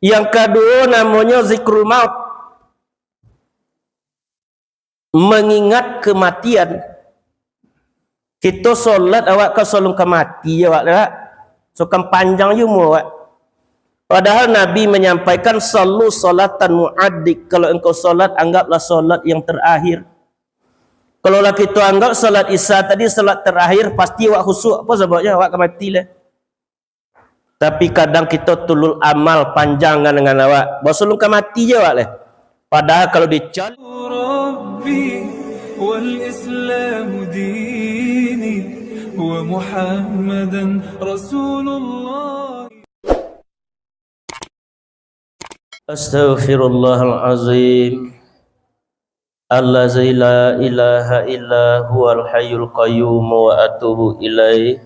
Yang kedua namanya zikrul maut, mengingat kematian. Kita solat awak kau solong kemati awak dah. So kan panjang je mu awak. Padahal Nabi menyampaikan sallu salatan muaddik. Kalau engkau solat anggaplah solat yang terakhir. Kalau lah kita anggap solat Isya tadi solat terakhir, pasti awak khusyuk. Apa sebabnya awak akan mati lah. Tapi kadang kita tulul amal panjang dengan awak. Bawa sebelum akan mati je awak lah. Padahal kalau dical Rabbi wal Islam dini wa Muhammadan Rasulullah. Astaghfirullahalazim. Allazi la ilaha illa huwal hayyul qayyum wa atubu ilaih.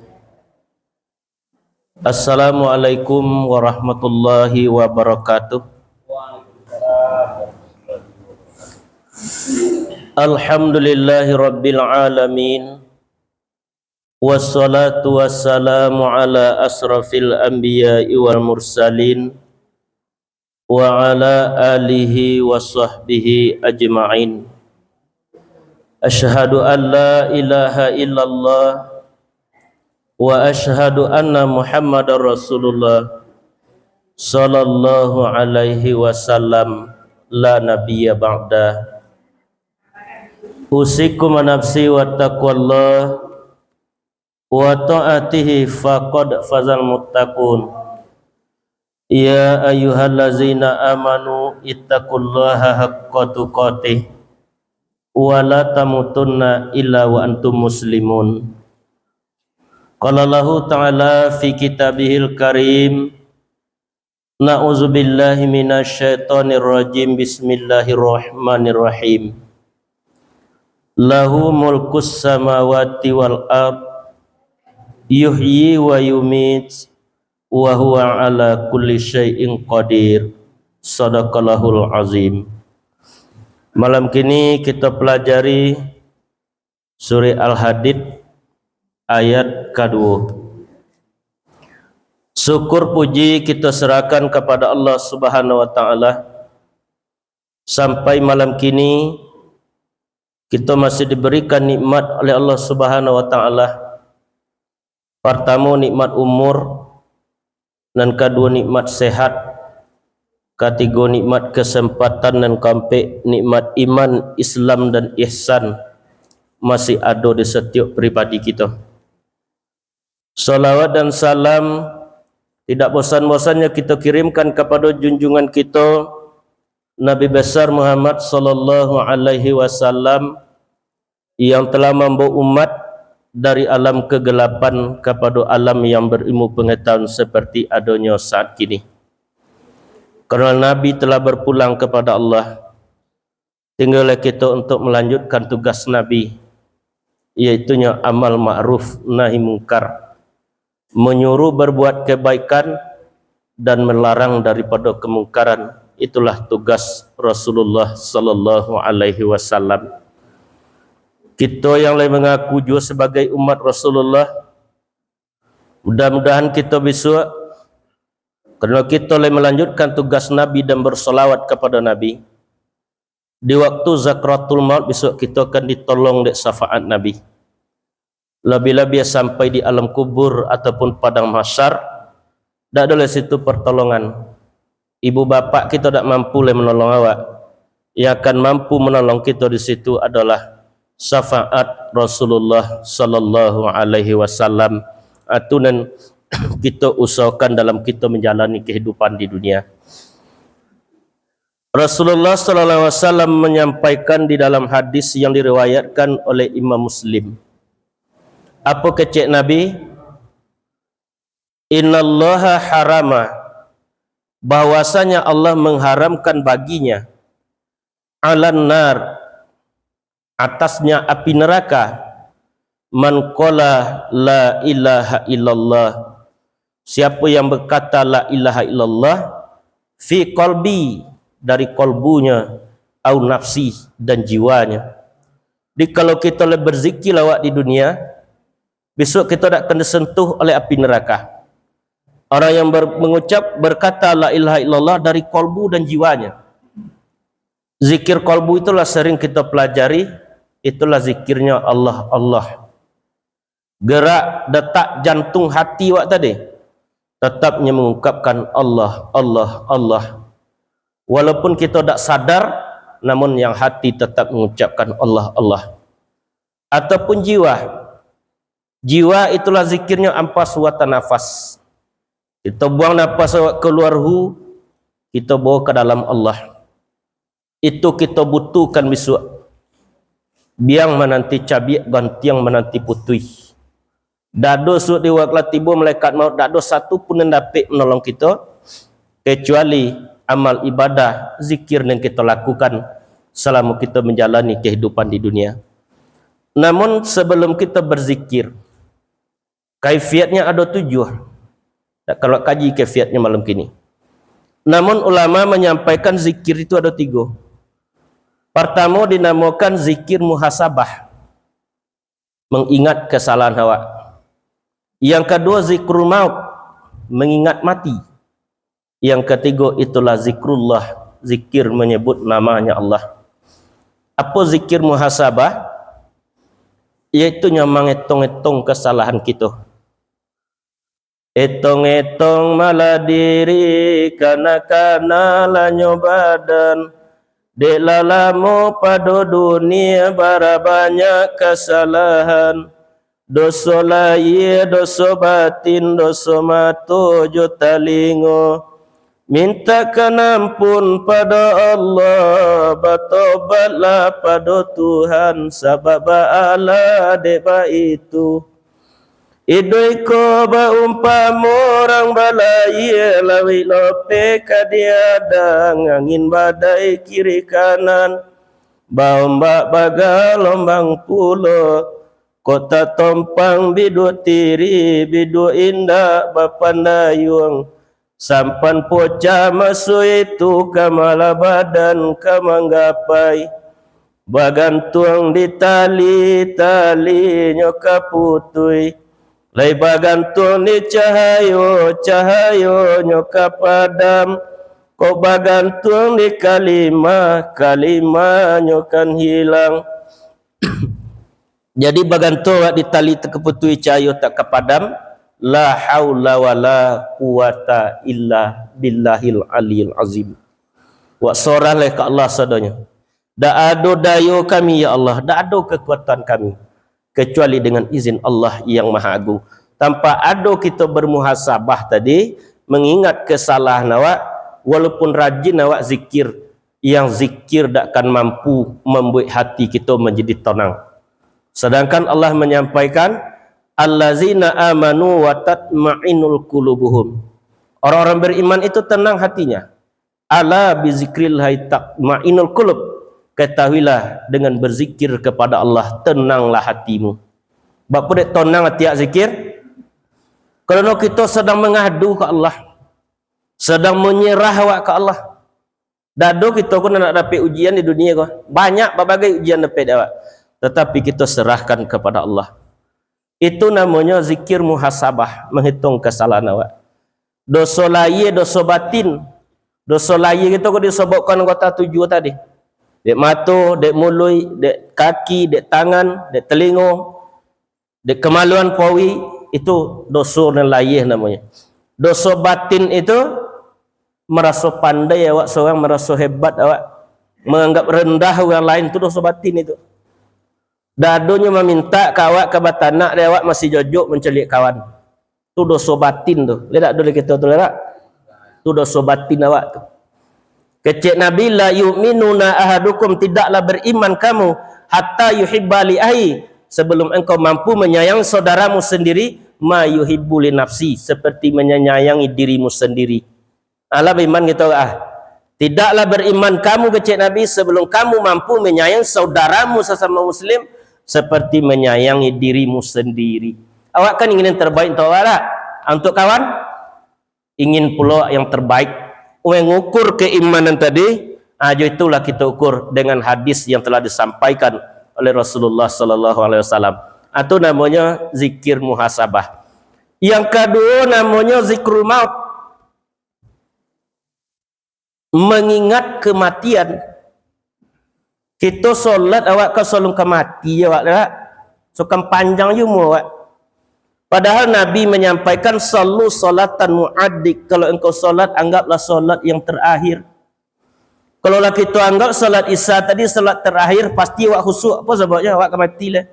Assalamualaikum warahmatullahi wabarakatuh. Alhamdulillahi rabbil alamin. Wassalatu wassalamu ala asrafil anbiya'i wal mursalin wa ala alihi wa sahbihi ajma'in. Asyhadu an la ilaha illallah wa asyhadu anna Muhammadar Rasulullah sallallahu alaihi wasallam la nabiyya ba'da. Usikum nafsi wa taqwallah wa ta'atihi faqad fazal muttaqun. Ya ayyuhallazina amanu ittaqullaha haqqa tuqatih wa la tamutunna illa wa antum muslimun. Qala Allahu ta'ala fi kitabihil karim, na'udzubillahi minasyaitonir rajim, bismillahirrahmanirrahim. Lahu mulkus samawati wal ard yuhyi wa yumit wa huwa ala kulli syai'in qadir. Sadaqallahul azim. Malam kini kita pelajari surah Al-Hadid ayat kedua. Syukur puji kita serahkan kepada Allah Subhanahu wa taala. Sampai malam kini kita masih diberikan nikmat oleh Allah Subhanahu wa taala. Pertama nikmat umur, dan kedua nikmat sehat, ketiga nikmat kesempatan, dan keempat nikmat iman, Islam dan ihsan masih ada di setiap pribadi kita. Salawat dan salam tidak bosan-bosannya kita kirimkan kepada junjungan kita Nabi besar Muhammad sallallahu alaihi wasallam yang telah membawa umat dari alam kegelapan kepada alam yang berilmu pengetahuan seperti adanya saat kini. Karena Nabi telah berpulang kepada Allah, tinggallah kita untuk melanjutkan tugas Nabi, iaitunya amal ma'ruf nahi mungkar, menyuruh berbuat kebaikan dan melarang daripada kemungkaran. Itulah tugas Rasulullah sallallahu alaihi wasallam. Kita yang lain mengaku juga sebagai umat Rasulullah, mudah-mudahan kita bisa, kerana kita lain melanjutkan tugas Nabi dan bersolawat kepada Nabi, di waktu zakratul maut besok kita akan ditolong oleh syafaat Nabi. Lebih-lebih sampai di alam kubur ataupun padang mahsyar, tak ada situ pertolongan. Ibu bapa kita tak mampu menolong awak. Yang akan mampu menolong kita di situ adalah syafaat Rasulullah sallallahu alaihi wasallam. Atunan kita usahakan dalam kita menjalani kehidupan di dunia. Rasulullah sallallahu alaihi wasallam menyampaikan di dalam hadis yang diriwayatkan oleh Imam Muslim. Apa kecek Nabi? Innallaha harama, bahwasanya Allah mengharamkan baginya, alan nar, atasnya api neraka, man qala la ilaha illallah, siapa yang berkata la ilaha illallah, fi qalbi, dari kolbunya, au nafsi, dan jiwanya. Jadi kalau kita berzikir lawak di dunia, besok kita tak akan disentuh oleh api neraka. Orang yang berkata la ilaha illallah dari kolbu dan jiwanya. Zikir kolbu itulah sering kita pelajari, itulah zikirnya Allah Allah. Gerak detak jantung hati tadi tetapnya mengungkapkan Allah Allah Allah. Walaupun kita tak sadar, namun yang hati tetap mengucapkan Allah Allah. Ataupun jiwa itulah zikirnya ampas wata nafas. Kita buang nafas keluar kita bawa ke dalam Allah. Itu kita butuhkan besok. Biang menanti cabiak gantiang menanti putui. Dado suat di waktu tiba malaikat maut, dado satu pun yang dapat menolong kita kecuali amal ibadah zikir yang kita lakukan selama kita menjalani kehidupan di dunia. Namun sebelum kita berzikir, kaifiatnya ada 7. Kalau kaji kaifiatnya malam kini. Namun ulama menyampaikan zikir itu ada 3. Pertama dinamakan zikir muhasabah, mengingat kesalahan awak. Yang kedua zikrul maut, mengingat mati. Yang ketiga itulah zikrullah, zikir menyebut namanya Allah. Apa zikir muhasabah? Iaitu menghitung-hitung kesalahan kita. Hitung-hitung malah diri kana lanyo badan. Dek lalamu pada dunia bara banyak kesalahan. Dosa lahir, dosa batin, dosa mata jo talingo. Mintakan ampun pada Allah, bertobatlah pada Tuhan, sebab Allah deba itu. Idoi ko baumpama orang balai lawi lope kadiadang angin badai kiri kanan baumbak bagal lombang pulo kota tompang bidu tiri bidu indah bapandayung sampan poca masu itu kamala badan kamanggapai bagantuang di tali nyoka putui lai bagantung di cahayo nyoka padam kau bagantung di kalimah nyokan hilang. Jadi bagantung di tali terkeputui cahayo tak kepadam. La haula wala quwata illa billahil aliyil azim. Wa sorah ke Allah sadanya. Da ado dayo kami ya Allah, da ado kekuatan kami kecuali dengan izin Allah yang Maha Agung. Tanpa ado kita bermuhasabah tadi, mengingat kesalahan awak, walaupun rajin awak zikir, yang zikir tak akan mampu membuat hati kita menjadi tenang. Sedangkan Allah menyampaikan allazina amanu wa tatma'inul qulubuhum. Orang-orang beriman itu tenang hatinya. Ala bizikrillah tatma'inul qulub. Ketahuilah dengan berzikir kepada Allah tenanglah hatimu. Bapa dek tenang hati zikir. Kerana kita sedang mengadu ke Allah, sedang menyerah awak ke Allah. Dado kita pun nak dapat ujian di dunia ko. Banyak berbagai ujian dapat awak. Tetapi kita serahkan kepada Allah. Itu namanya zikir muhasabah, menghitung kesalahan awak. Dosa lahir, dosa batin. Dosa lahir kita kau disebutkan kata 7 tadi. Dek mata, dek mului, dek kaki, dek tangan, dek telinga, dek kemaluan pawi, itu dosa dan lahir namanya. Dosa batin itu merasa pandai awak seorang, merasa hebat awak, menganggap rendah orang lain, itu dosa batin itu. Dadonya meminta kawak ke batanak dia awak masih jojok mencelik kawan. Tu dosa batin tu. Lihat dulu kita tu lihat. Tu dosa batin awak tu. Kecik Nabi la yu'minuna ahadukum, tidaklah beriman kamu hatta yuhibba li ahi, sebelum engkau mampu menyayangi saudaramu sendiri ma yuhibbu li nafsi, seperti menyayangi dirimu sendiri. Allah beriman gitu Tidaklah beriman kamu kecik Nabi sebelum kamu mampu menyayangi saudaramu sesama muslim seperti menyayangi dirimu sendiri. Awak kan ingin yang terbaik untuk awak tak? Untuk kawan ingin pula yang terbaik. Mengukur keimanan tadi, aja itulah kita ukur dengan hadis yang telah disampaikan oleh Rasulullah sallallahu alaihi wasallam. Itu namanya zikir muhasabah. Yang kedua namanya zikrul maut, mengingat kematian. Kita solat awak kau solong kemati awak dah. So kan panjang je mu awak. Padahal Nabi menyampaikan sallu salatan muaddik. Kalau engkau solat anggaplah solat yang terakhir. Kalau lah kita anggap solat Isya tadi solat terakhir, pasti awak khusyuk. Apa sebabnya awak akan mati lah.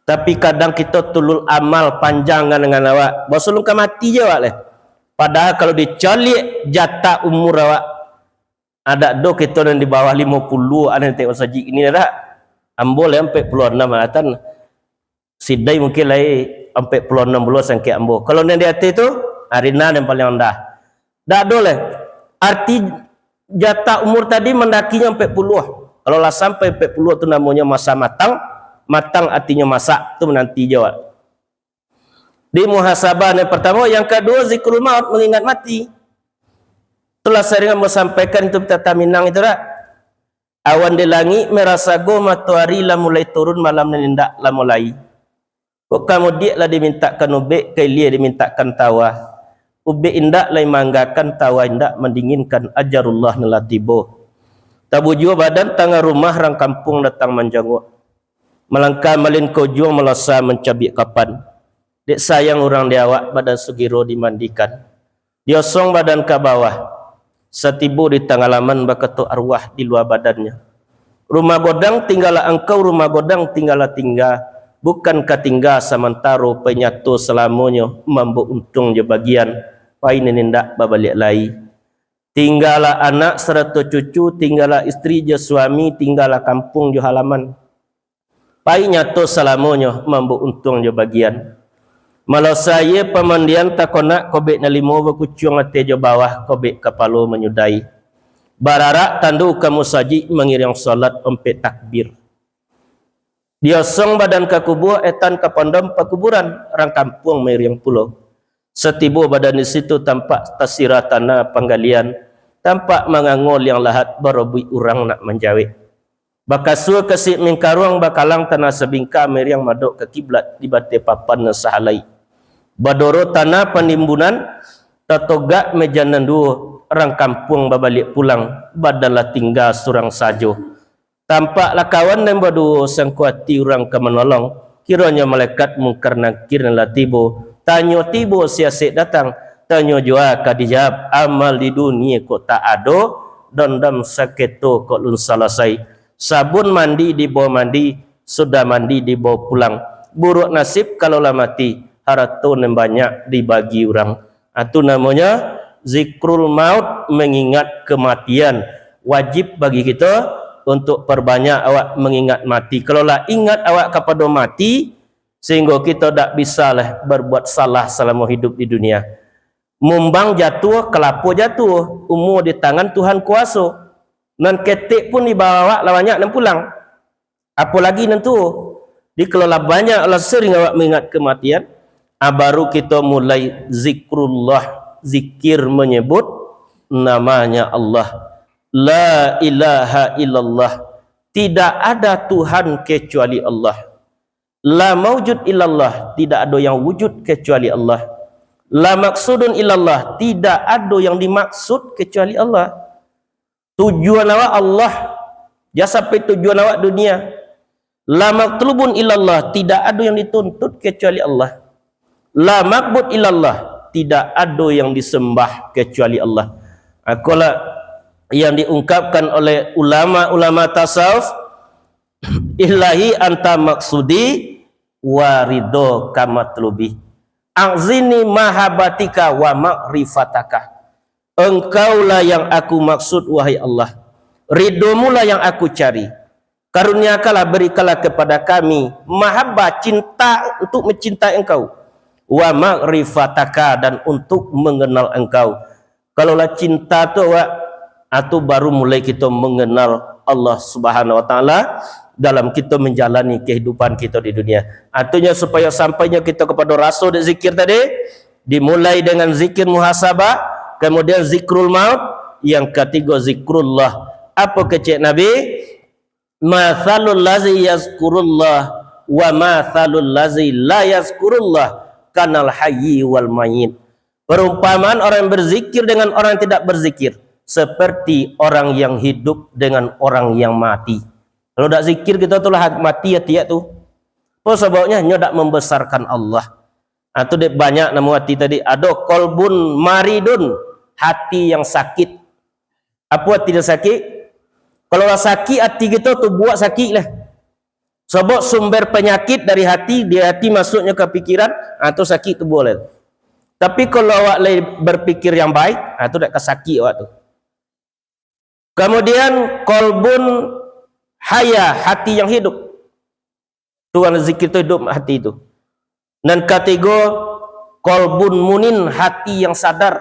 Tapi kadang kita tulul amal panjangan dengan awak. Bahawa solong mati je awak lah. Padahal kalau dicolik jatah umur awak, ada do kita yang di bawah 50, ada yang tengok saji ini dah. Ambol yang 46 alatan. Sidai mungkin lain 46 sangke ambo. Kalau yang di atas itu Arina yang paling rendah. Dak do lah. Arti jatah umur tadi mendakinya 40. Kalau lah sampai 40 itu namanya masa matang. Matang artinya masak, itu menanti jawab. Di muhasabah yang pertama, yang kedua zikrul maut, mengingat mati. Itulah sering sampaikan itu kita Minang itu dah. Awan di langit merasa go matahari lah mulai turun, malam nindak lah mulai. Kok kamu dia lah dimintakan ubek, kailia dimintakan tawa. Ubek indak lah manggakan tawa indak mendinginkan ajarullah nelatibo. Tabuju badan tengah rumah rang kampung datang menjanguk. Melangkah malin kau juang melasa mencabik kapan. Dek sayang orang dia awak badan sugiro dimandikan. Diosong badan ke bawah. Setibu di tengah laman bakatu arwah di luar badannya. Rumah godang tinggallah engkau, rumah godang tinggallah tinggal. Bukan katinggal samantaro penyatu selamanya mampu untung je bagian. Pai nenindak babalik lai. Tinggallah anak serta cucu, tinggallah isteri je suami, tinggallah kampung je halaman. Pai nyatu selamanya mampu untung je bagian. Malau saya pemandian takonak kobek na limo berkucung ate je bawah kobek kepala menyudai. Bararak tandu kamu saji mengiring solat empet takbir. Dia song badan ke kubur etan ke pondom pekuburan rang kampung mengiring pulau. Setibu badan di situ tampak tasira tanah penggalian, tampak mengangol yang lahat berobui orang nak menjawik. Bakasua kesik mingkaruang bakalang tanah sebingka meriang madok ke kiblat di bate papan sahalai. Badoro tanah penimbunan tatogak mejanan dua orang kampung babalik pulang badanlah tinggal surang sajo. Tampaklah kawan dan berdua sangkuati orang ke menolong. Kiranya malaikat mungkar nakir lah tibo. Tanyo tibo siasik datang. Tanyo jua kadijab amal di dunia kok tak ado. Dondam saketo kok lun salasai. Sabun mandi di bawah mandi, sudah mandi di bawah pulang. Buruk nasib kalau lah mati, harta yang banyak dibagi orang. Itu namanya zikrul maut, mengingat kematian. Wajib bagi kita untuk perbanyak awak mengingat mati. Kalau lah ingat awak kepada mati, sehingga kita tak bisa lah berbuat salah selama hidup di dunia. Mumbang jatuh, kelapa jatuh, umur di tangan Tuhan kuasa. Nan ketik pun dibawa lah banyak dan pulang. Apalagi nentu. Dikelola banyak lah sering awak mengingat kematian. Baru kita mulai zikrullah. Zikir menyebut namanya Allah. La ilaha illallah. Tidak ada Tuhan kecuali Allah. La maujud illallah. Tidak ada yang wujud kecuali Allah. La maksudun illallah. Tidak ada yang dimaksud kecuali Allah. Tujuan awak Allah. Dia sampai tujuan awak dunia. La matlubun illallah. Tidak ada yang dituntut kecuali Allah. La ma'bud illallah. Tidak ada yang disembah kecuali Allah. Akulah yang diungkapkan oleh ulama-ulama tasawuf. Ilahi anta maksudi warido kamatlubi. A'zini mahabatika wa ma'rifataka. Engkaulah yang aku maksud wahai Allah. Ridhomulah yang aku cari. Karuniakanlah, berikanlah kepada kami mahabbah, cinta untuk mencintai engkau. Wa ma'rifataka, dan untuk mengenal engkau. Kalaulah cinta tu atau baru mulai kita mengenal Allah Subhanahu wa taala dalam kita menjalani kehidupan kita di dunia. Artinya supaya sampainya kita kepada rasul dan zikir tadi, dimulai dengan zikir muhasabah. Kemudian zikrul maut, yang ketiga zikrullah. Apa kecek Nabi? Mathalul lazi yazkurullah wa mathalul lazi la yazkurullah kanal hayyi wal mayyit. Perumpamaan orang yang berzikir dengan orang yang tidak berzikir seperti orang yang hidup dengan orang yang mati. Kalau tak zikir kita tu lah mati ya tiap tu. Oh sebabnya nyodak membesarkan Allah. Itu dia banyak nama hati tadi. Ada kolbun maridun, hati yang sakit. Apa hati yang sakit? Kalau sakit hati kita tu buat sakit lah. Sebab sumber penyakit dari hati, dia hati masuknya ke pikiran, itu sakit tu boleh. Tapi kalau awak berpikir yang baik, itu tak sakit awak tu. Kemudian kolbun haya, hati yang hidup. Tuhan zikir tu hidup hati itu. Dan ketiga kolbun munin, hati yang sadar.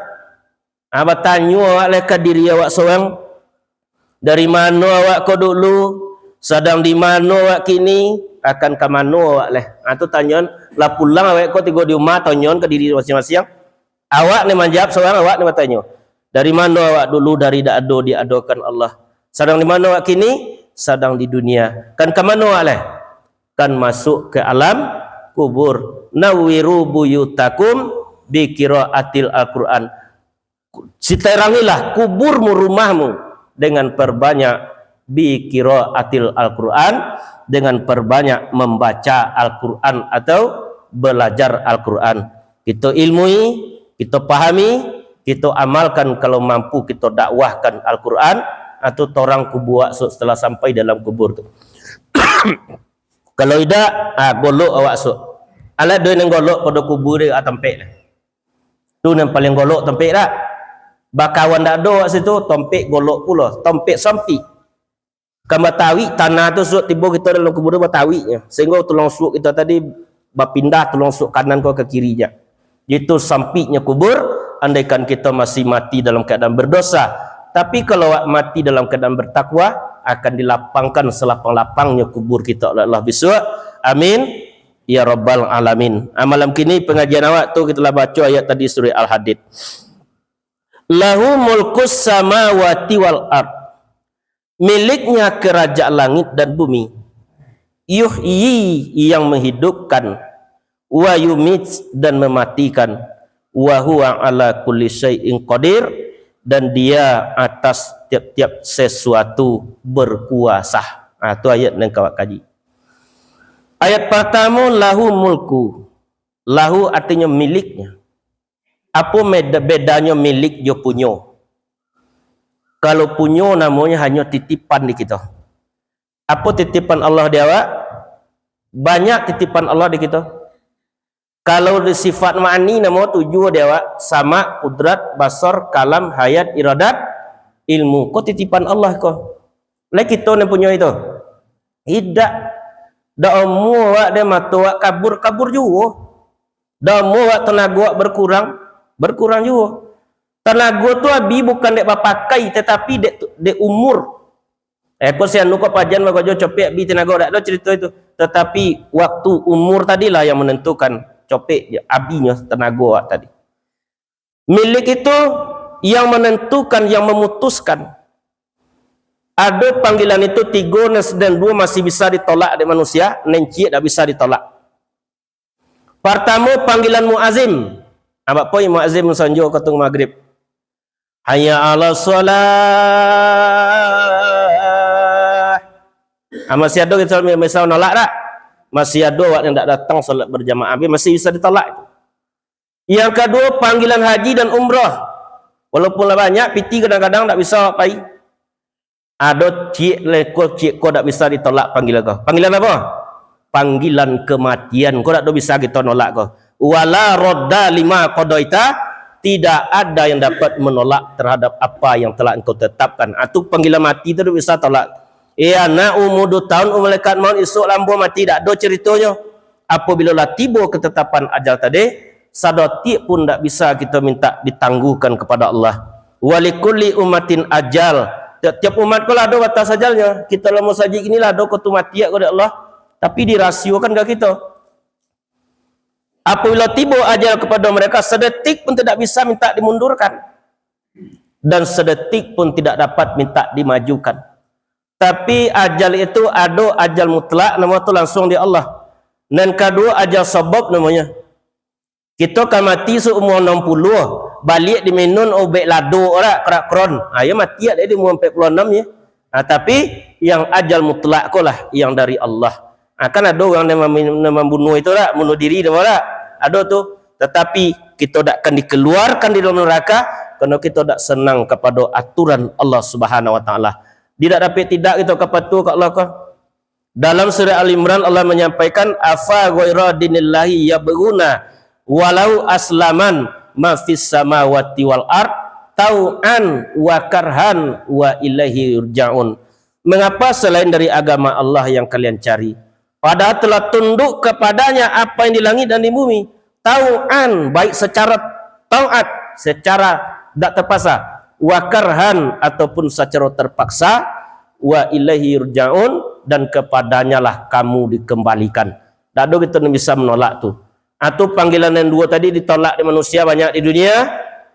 Bertanya awak leka diri awak seorang, dari mana awak kau dulu, sedang di mana awak kini, akan ke mana awak leh. Itu tanyaan lah pulang awak kau tiga di rumah, tanyaan ke diri masing-masing. Awak ni menjawab seorang, awak ni bertanya, dari mana awak dulu, dari da'ado diadokan Allah. Sedang di mana awak kini, sedang di dunia. Kan ke mana awak leh? Kan masuk ke alam kubur. Nawiru buyutakum bi qiraatil Al-Qur'an. Terangilah kuburmu, rumahmu dengan perbanyak bi qiraatil Al-Qur'an, dengan perbanyak membaca Al-Qur'an atau belajar Al-Qur'an. Kita ilmui, kita pahami, kita amalkan kalau mampu, kita dakwahkan Al-Qur'an atau orang kubur setelah sampai dalam kubur tu. Kalau tidak, golok awak sok. Alat dia yang golok pada kubur dia tempek lah. Tu yang paling golok tempek tak? Bakawan tak ada kat situ, tempek golok pula. Tempek sampi. Kan batawi, tanah tu sok tiba kita dalam kubur dia batawinya. Sehingga tulang sok kita tadi berpindah tulang sok kanan kau ke kiri je. Itu sampiknya kubur, andaikan kita masih mati dalam keadaan berdosa. Tapi kalau awak mati dalam keadaan bertakwa, akan dilapangkan selapang-lapangnya kubur kita oleh Allah besok. Amin ya rabbal alamin. Malam kini pengajian awak tu kita baca ayat tadi surah Al-Hadid. Lahu mulkus samawati wal ard. Miliknya kerajaan langit dan bumi. Yuhyi, yang menghidupkan, wa yumit, dan mematikan, wa huwa ala kulli syai'in qadir, dan dia atas tiap-tiap sesuatu berkuasa. Itu ayat yang kau kaji. Ayat pertama, lahu mulku. Lahu artinya miliknya. Apa bedanya milik dia punya? Kalau punya namanya hanya titipan di kita. Apa titipan Allah di awak? Banyak titipan Allah di kita. Kalau di sifat ma'ani nama tujuh dia awak, sama, kudrat, basar, kalam, hayat, iradat, ilmu. Kau titipan Allah kau. Lai kita yang punya itu. Tidak. Dah umur awak dia mata awak kabur juga. Dah umur awak tenaga awak berkurang juga. Tenaga tu abi bukan dek pakai, tetapi dek umur. Kau sian nu kau pajan kau jo copek abi tenaga dak ada cerita itu. Tetapi waktu umur tadilah yang menentukan copek abinya tenaga awak tadi. Milik itu yang menentukan, yang memutuskan. Ada panggilan itu 3 dan 2 masih bisa ditolak oleh manusia, nencik tak bisa ditolak. Pertama panggilan muazim. Apa poin muazim sanjo ketung maghrib? Hayya 'alas shalah. Masih ada kita misal nolak tak? Masih ada orang yang tak datang solat berjamaah, masih bisa ditolak. Yang kedua panggilan haji dan umrah. Walaupun banyak piti kadang-kadang tak bisa pai. Ada cik ko tak bisa ditolak panggilan kau. Panggilan apa? Panggilan kematian. Kau tak bisa kita nolak kau. Wala radda lima qadaita, tidak ada yang dapat menolak terhadap apa yang telah engkau tetapkan. Itu panggilan mati tu bisa tolak. Nak umur 2 tahun malaikat maut esok lambu mati, tak ada ceritanya. Apabila tiba ketetapan ajal tadi, sadati pun tak bisa kita minta ditangguhkan kepada Allah. Walikulli umatin ajal. Tiap umat kalau ada batas ajalnya. Kita lama saja inilah ada kau tu mati kepada Allah, tapi dirasiokan ke kita. Apabila tiba ajal kepada mereka, sedetik pun tidak bisa minta dimundurkan, dan sedetik pun tidak dapat minta dimajukan. Tapi ajal itu ada ajal mutlak, nama itu langsung di Allah. Dan kedua ajal sabab namanya. Kita kan mati seumur 60, balik diminum obat lado ora kerak-kron. Ya mati ada di umur 46 ya. Tapi yang ajal mutlak lah yang dari Allah. Kan ada orang yang membunuh itu lah, bunuh diri dah lah. Ada tu. Tetapi kita tak akan dikeluarkan di dalam neraka kerana kita tak senang kepada aturan Allah Subhanahu Wa Taala. Tidak dapat tidak kita kepatuh kat Allah kah? Dalam surah Al-Imran Allah menyampaikan afa ghaira dinillahi yabghuna walau aslaman ma fis samawati wal ard tau'an wa karhan wa ilaihi yurja'un. Mengapa selain dari agama Allah yang kalian cari? Padahal telah tunduk kepadanya apa yang di langit dan di bumi. Tau'an, baik secara taat, secara tak terpaksa, wa karhan ataupun secara terpaksa, wa ilaihi yurja'un, dan kepadanya lah kamu dikembalikan. Tak ada kita bisa menolak tu. Atau panggilan yang dua tadi ditolak di manusia banyak di dunia,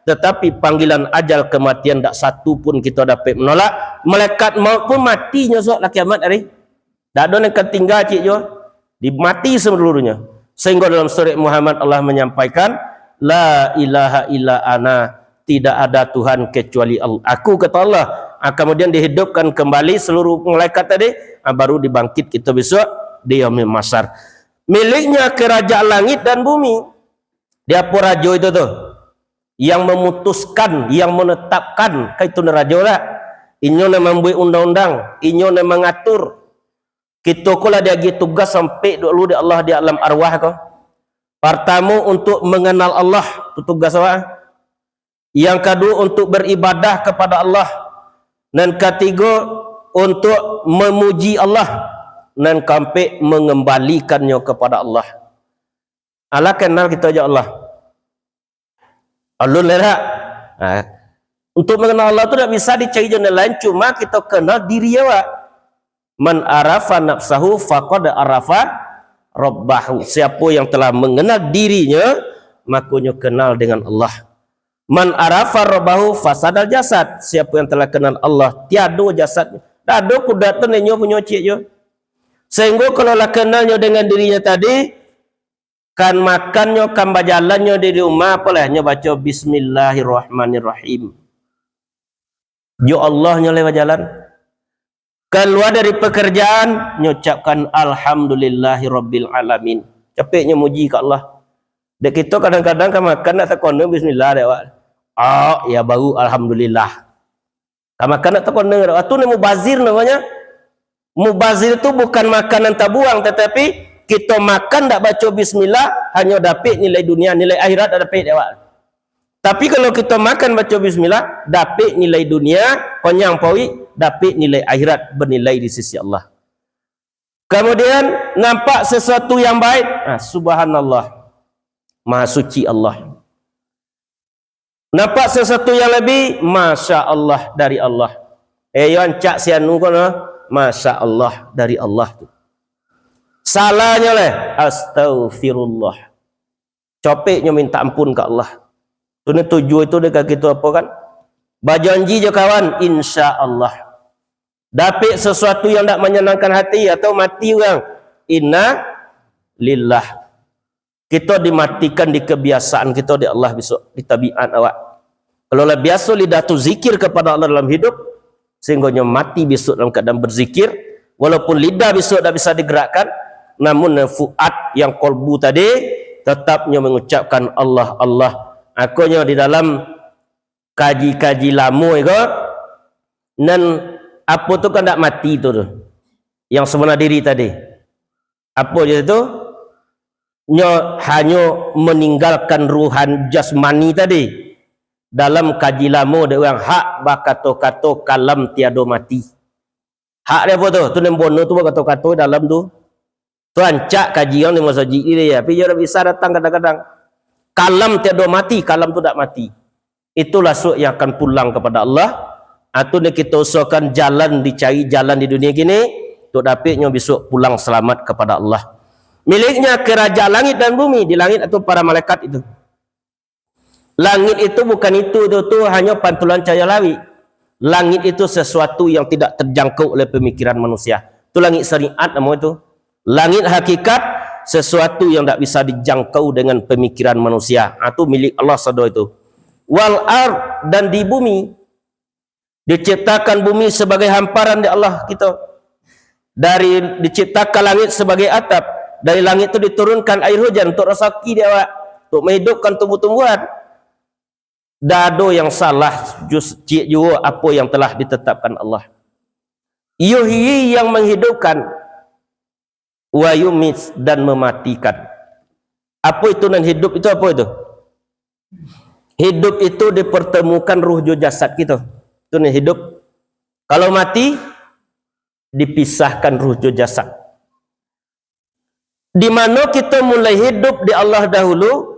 tetapi panggilan ajal kematian tak satu pun kita dapat menolak. Malaikat maut pun mati nyosok lah kiamat hari. Tak ada yang ketinggal cik jo, dimati seluruhnya. Sehingga dalam surah Muhammad Allah menyampaikan la ilaha illa ana, tidak ada Tuhan kecuali Allah. Aku kata Allah. Kemudian dihidupkan kembali seluruh malaikat tadi, baru dibangkit kita besok di yaumil mahsyar. Miliknya kerajaan langit dan bumi. Dia apa raja itu tu? Yang memutuskan, yang menetapkan, itu raja lah. Inyo yang membuat undang-undang, inyo yang mengatur. Kita kula dia bagi tugas sampai dulu di Allah di alam arwah kau. Pertama untuk mengenal Allah, itu tugas apa? Yang kedua untuk beribadah kepada Allah. Dan ketiga untuk memuji Allah dan sampai mengembalikannya kepada Allah. Allah kenal kita aja Allah. Allah lah. Untuk mengenal Allah itu tidak bisa dicari jalan lain, cuma kita kenal diri awak. Man arafa nafsahu faqad arafa rabbahu. Siapa yang telah mengenal dirinya, makanya kenal dengan Allah. Man arafa rabbahu fasadal jasad. Siapa yang telah kenal Allah, tiada jasadnya. Tak ada kudat tu nenyo punya cik je. Sehingga kalau lah kenalnya dengan dirinya tadi, kan makannya, kan berjalannya di rumah, apalah nya baca bismillahirrahmanirrahim. Ya Allah nya lewat jalan. Keluar dari pekerjaan, mengucapkan alhamdulillahirabbil alamin. Capeknya muji ke Allah. Dek kita kadang-kadang kan makan nak takona bismillah dak wak. Ya baru alhamdulillah. Kan makan nak takona dak. Tu mubazir namanya. Mubazir tu bukan makanan tabuang, tetapi kita makan tak baca bismillah hanya dapat nilai dunia, nilai akhirat tak dapat dak wak. Tapi kalau kita makan baca bismillah, dapat nilai dunia, konyang pawi, dapat nilai akhirat, bernilai di sisi Allah. Kemudian nampak sesuatu yang baik, subhanallah, maha suci Allah. Nampak sesuatu yang lebih, masya Allah dari Allah. Yang cak sianu kono, masya Allah dari Allah tu. Salahnya leh, astaghfirullah. Copeknya minta ampun ke Allah. Tujuan itu dekat kita apa kan? Berjanji je kawan, insya Allah. Dapat sesuatu yang tak menyenangkan hati atau mati orang. Inna lillah. Kita dimatikan di kebiasaan kita di Allah besok, di tabiat awak. Kalau lah biasa lidah tu zikir kepada Allah dalam hidup, sehingga mati besok dalam keadaan berzikir, walaupun lidah besok tak bisa digerakkan, namun fuad yang kolbu tadi tetapnya mengucapkan Allah Allah. Akunya di dalam kaji-kaji lama itu, dan apa tu kan tak mati tu, yang sebenar diri tadi. Apa je tu? Hanya meninggalkan ruhan jasmani tadi. Dalam kaji lama dia orang hak bakato-kato kalam tiada mati. Hak dia apa tu? Tu nembono tu kata-kata dalam tu. Tu ancak kajian di masjid ini ya. Tapi dia bisa datang kadang-kadang. Kalam tiada mati, kalam tu tak mati. Itulah suat yang akan pulang kepada Allah. Atau kita usahakan jalan, dicari jalan di dunia gini, untuk dapatnya besok pulang selamat kepada Allah. Miliknya kerajaan langit dan bumi. Di langit itu para malaikat itu. Langit itu bukan itu hanya pantulan cahaya lawi. Langit itu sesuatu yang tidak terjangkau oleh pemikiran manusia. Itu langit syariat nama itu. Langit hakikat sesuatu yang tak bisa dijangkau dengan pemikiran manusia. Itu milik Allah sado itu. Wal ard, dan di bumi, diciptakan bumi sebagai hamparan di Allah kita. Dari diciptakan langit sebagai atap. Dari langit itu diturunkan air hujan untuk rezeki dia, untuk menghidupkan tumbuh-tumbuhan. Dado yang salah cik juga apa yang telah ditetapkan Allah. Yuhyi, yang menghidupkan, wa yumit, dan mematikan. Apa itu nan hidup itu apa itu? Hidup itu dipertemukan ruh jo jasad kita. Itu nan hidup. Kalau mati, dipisahkan ruh jo jasad. Di mana kita mulai hidup di Allah dahulu?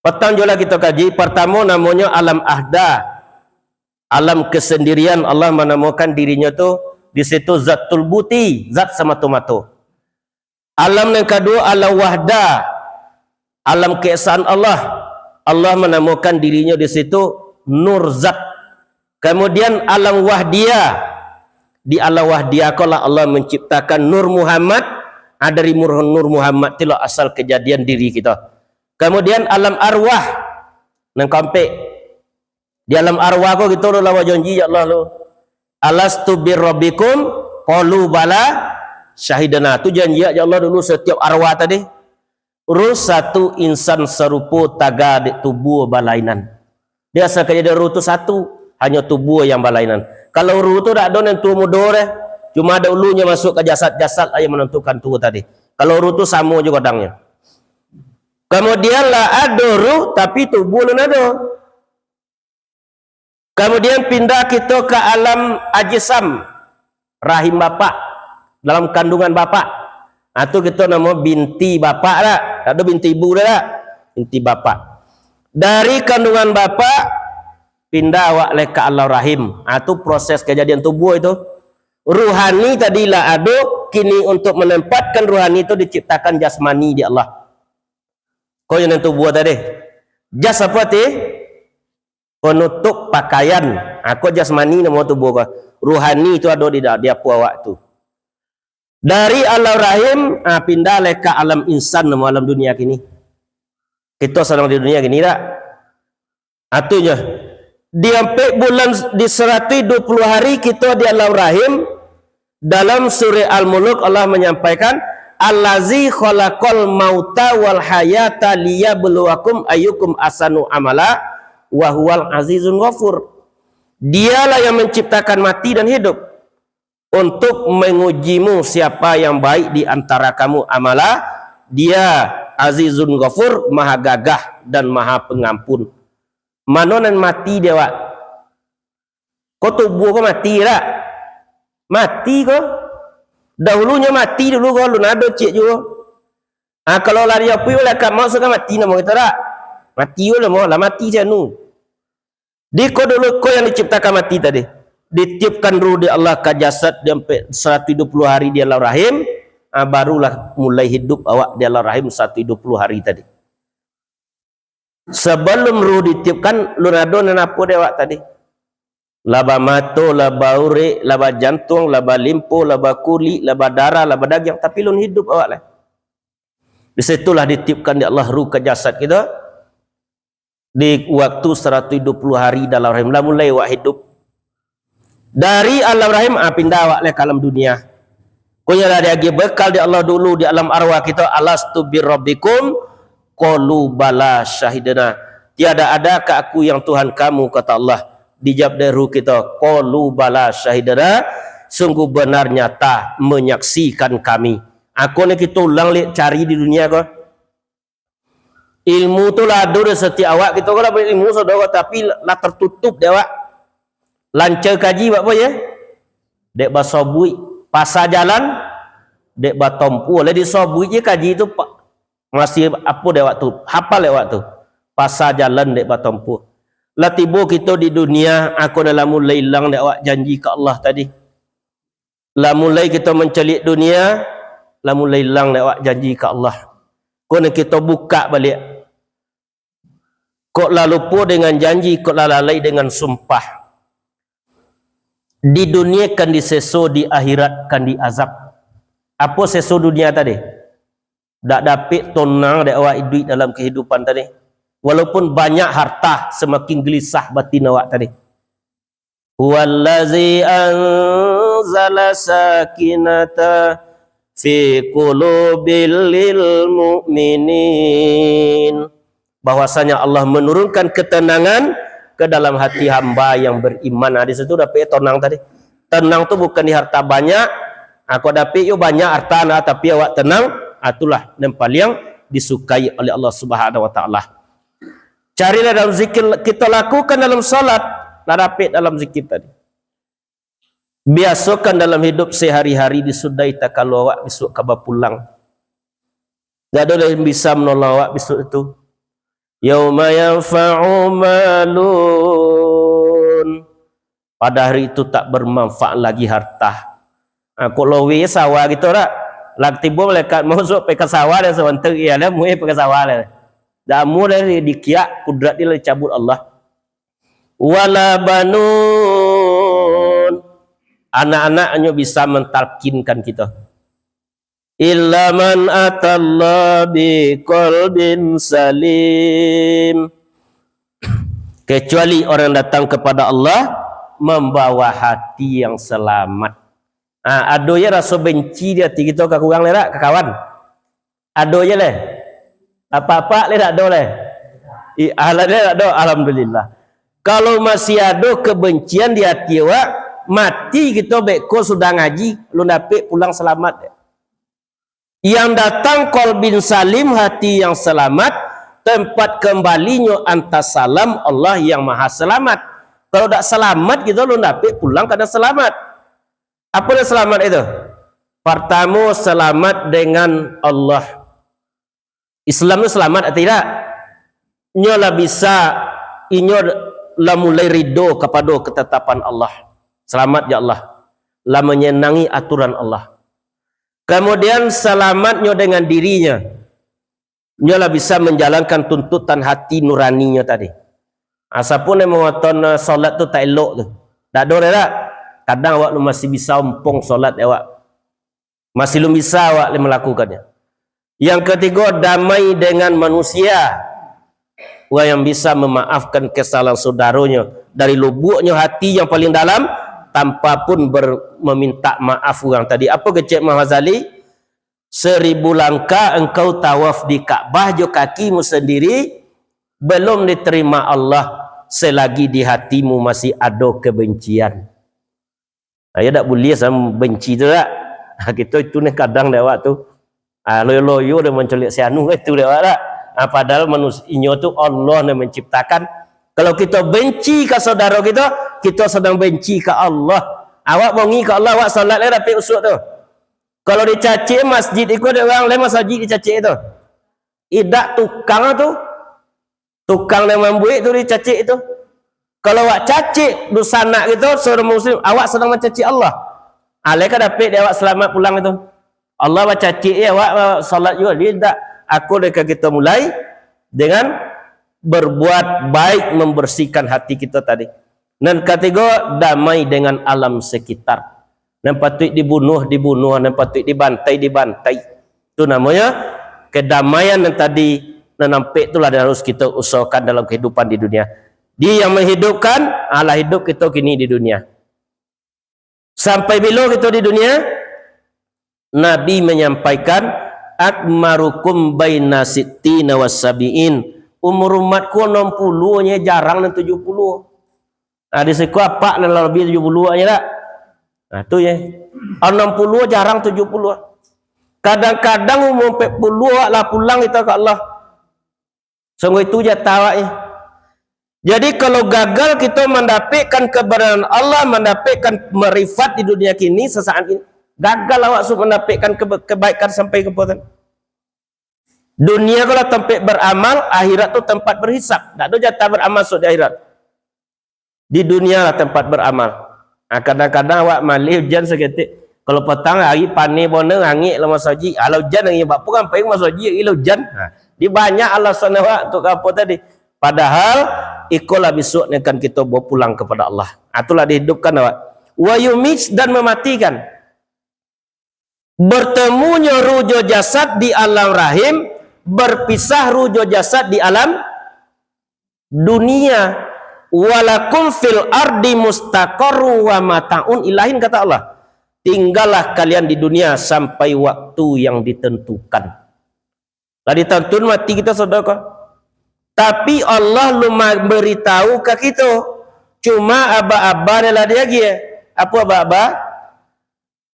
Petang jola kita kaji. Pertama namanya alam ahda, alam kesendirian. Allah menamakan dirinya tu di situ zatul buti, zat semata-mata. Alam yang kedua alam wahda, alam keesaan Allah. Allah menamakan dirinya di situ nur zat. Kemudian alam wahdiyah, di alam wahdiyah kalau Allah menciptakan Nur Muhammad. Dari Nur Muhammad itulah asal kejadian diri kita. Kemudian alam arwah, nang kampe di alam arwah ko kita lo lawa janji ya Allah lo. Alastu birrabbikum qalu bala syahidana. Tu janji ya Allah dulu setiap arwah tadi. Urus satu insan serupa taga di tubuh balainan. Dia asal kejadian ruh tu satu, hanya tubuh yang balainan. Kalau ruh tu tak ada yang tu mudah deh. Cuma ada ulunya masuk ke jasad-jasad yang menentukan tu tadi. Kalau ruh tu sama juga kodangnya. Kemudian lah ada ruh tapi tubuh belum ada. Kemudian pindah kita ke alam ajsam, rahim bapak, dalam kandungan bapak. Itu kita nama binti bapak lah. Tak ada binti ibu dah lah. Binti bapak. Dari kandungan bapak pindah awak le ke alam rahim. Itu proses kejadian tubuh itu. Ruhani tadilah ada, kini untuk menempatkan ruhani itu diciptakan jasmani di Allah. Kau yang tubuh tadi. Jas apa ti? Penutup pakaian. Aku jasmani nama tubuh kau. Ruhani itu ada di dia awak tu. Dari alam rahim pindah le ke alam insan, nama alam dunia kini. Kita sedang di dunia kini tak? Atunya di sampai bulan di 120 hari kita di alam rahim. Dalam surah Al-Mulk Allah menyampaikan allazi khalaqal mauta wal hayata liyabluwakum ayyukum ahsanu amala wa huwal azizun ghafur. Dialah yang menciptakan mati dan hidup untuk mengujimu siapa yang baik di antara kamu amala. Dia azizun ghafur, maha gagah dan maha pengampun. Manonan mati dia wak? Kau tubuh kau mati tak? Mati kau? Dahulunya mati dulu kau, lu nado cik juga. Kalau lari apa lah kat mau sekarang mati nama kita tak? Mati lah mau lah mati je nu. Di kau dulu kau yang diciptakan mati tadi. Ditiupkan ruh di Allah ke jasad sampai 120 hari di alam rahim, barulah mulai hidup awak di alam rahim 120 hari tadi. Sebelum ruh ditiupkan, lu nado dan apa dia awak tadi? Laba mata, laba urik, laba jantung, laba limpo, laba kulit, laba darah, laba daging. Tapi lu hidup awak lah. Di situlah ditiupkan di Allah ruh ke jasad kita. Di waktu 120 hari dalam rahim lah mulai awak hidup. Dari alam rahim pindah awak le ke alam dunia. Kau yang ada lagi bekal di Allah dulu di alam arwah kita. Alastu birrabbikum qalu bala syahidana. Tiada adakah aku yang Tuhan kamu, kata Allah. Dijawab dari ruh kita, qalu bala syahidana, sungguh benar nyata menyaksikan kami. Aku ni kita ulang lihat cari di dunia kau. Ilmu tu lah ada di setiap awak kita kalau berilmu saudara, tapi lah tertutup dia awak. Lancar kaji buat apa ya? Dek basobui, pasar jalan, dek batompu. Lah di sobui je kaji tu masih apa dia awak tu? Hafal dia awak tu. Pasar jalan dek batompu. Lah tiba kita di dunia, aku dah mulai hilang dak awak janji ke Allah tadi. Lah mulai kita mencelik dunia, lah mulai hilang dak awak janji ke Allah. Kau nak kita buka balik. Kok lah lupa dengan janji, kok lah lalai dengan sumpah. Di dunia kan diseso, di akhirat kan diazab. Apa seso dunia tadi? Tak dapat tenang dek awak hidup dalam kehidupan tadi. Walaupun banyak harta, semakin gelisah batin awak tadi. Huwallazi anzala sakinata fi qulubil mu'minin. Bahwasanya Allah menurunkan ketenangan ke dalam hati hamba yang beriman. Di situ dapat tenang tadi. Tenang tu bukan di harta banyak. Aku dapat yo banyak harta tapi awak tenang. Itulah yang paling disukai oleh Allah Subhanahu wa taala. Carilah dalam zikir kita lakukan dalam salat, dapat dalam zikir tadi. Biasakan dalam hidup sehari-hari disudai tak kalau awak besok kabar pulang. Tak ada yang bisa menolong awak besok itu. Yauma yanfa'u malun. Pada hari itu tak bermanfaat lagi harta. Aku lowi sawah gitu tak. Lak tiba malaikat masuk pe sawah dan sebentar ia lah muai pe sawah lah. Dah mulai dikiak kudrat dia dicabut Allah. Wala banun. Anak-anaknya bisa mentalkinkan kita. Illa man atallah biqalbin salim. Kecuali orang datang kepada Allah membawa hati yang selamat. Ado ya rasa benci dia ti kita ke kurang le tak ke kawan. Ado je le. Apa-apa le tak do le. Alhamdulillah do alhamdulillah. Kalau masih ada kebencian di hati awak, mati kita beko sudah ngaji, lu dapat pulang selamat. Yang datang qalbin salim, hati yang selamat, tempat kembalinya antas salam Allah yang maha selamat. Kalau tak selamat kita lu dapat pulang kada selamat. Apa yang selamat itu? Pertama selamat dengan Allah. Islam itu selamat atau tidak? Nya lah bisa inyo lah mulai ridho kepada ketetapan Allah. Selamat ya Allah. Lah menyenangi aturan Allah. Kemudian selamatnya dengan dirinya. Nya lah bisa menjalankan tuntutan hati nuraninya tadi. Asapun yang mengoton solat tu tak elok tu. Tak ada tak? Kadang awak lu masih bisa umpong solat awak. Masih lu bisa awak melakukannya. Yang ketiga, damai dengan manusia. Orang yang bisa memaafkan kesalahan saudaranya dari lubuknya hati yang paling dalam tanpa pun meminta maaf orang tadi. Apa kecek Mahazali? 1000 langkah engkau tawaf di Ka'bah jo kakimu sendiri belum diterima Allah selagi di hatimu masih ada kebencian. Ya tak boleh sama benci tu tak. Kita itu ni kadang lewat tu. Loyo-loyo dia menculik si anu itu lewat tak. Padahal manusia tu Allah yang menciptakan. Kalau kita benci ke saudara kita sedang benci ke Allah. Awak bongi ke Allah, awak solat dia dapat usuk tu. Kalau dicaci masjid ikut dia orang lain masjid dicaci tu. Idak tukang tu. Tukang yang membuat tu dicaci itu. Kalau awak caci dosa anak gitu seorang muslim, awak sedang mencaci Allah. Alaikat dapat dia awak selamat pulang itu. Allah awak caci ya awak salat juga dia tak. Aku dekat kita mulai dengan berbuat baik membersihkan hati kita tadi. Dan ketiga damai dengan alam sekitar. Dan patut dibunuh, dan patut dibantai. Itu namanya kedamaian yang tadi nampak itulah yang harus kita usahakan dalam kehidupan di dunia. Dia yang menghidupkan, Allah hidup kita kini di dunia. Sampai bila kita di dunia? Nabi menyampaikan, akmarukum baina sittina wassabi'in. Umur umatku 60 nya jarang dan 70. Di siku apa dan lebih 70 aja tak? Itu ya. 60 jarang 70. Kadang-kadang umur 40 lah pulang kita ke Allah. Sungguh itu je tahu ya. Jadi kalau gagal kita mendapatkan kebenaran Allah, mendapatkan marifat di dunia kini sesaat ini, gagal awak sudah mendapatkan kebaikan sampai ke poten. Dunia kalau tempat beramal, akhirat tu tempat berhisap. Tak ada jatah beramal di akhirat. Di dunia lah tempat beramal. Kadang-kadang awak malih hujan seketik. Kalau petang hari panih bona angin lah masaji. Kalau hujan angin apa kan pengen masaji kalau hujan. Di banyak alasan awak untuk apa tadi. Padahal ikolah besok akan kita bawa pulang kepada Allah. Itulah dihidupkan awak. Wa yumits dan mematikan. Bertemunya rujo jasad di alam rahim, berpisah rujo jasad di alam dunia. Walakum fil ardi mustaqarru wa mata'un ilahin, kata Allah. Tinggallah kalian di dunia sampai waktu yang ditentukan. Lah ditentukan mati kita saudara. Tapi Allah lumah beritahu ke kita. Cuma aba-aba adalah dia lagi. Apa aba-aba?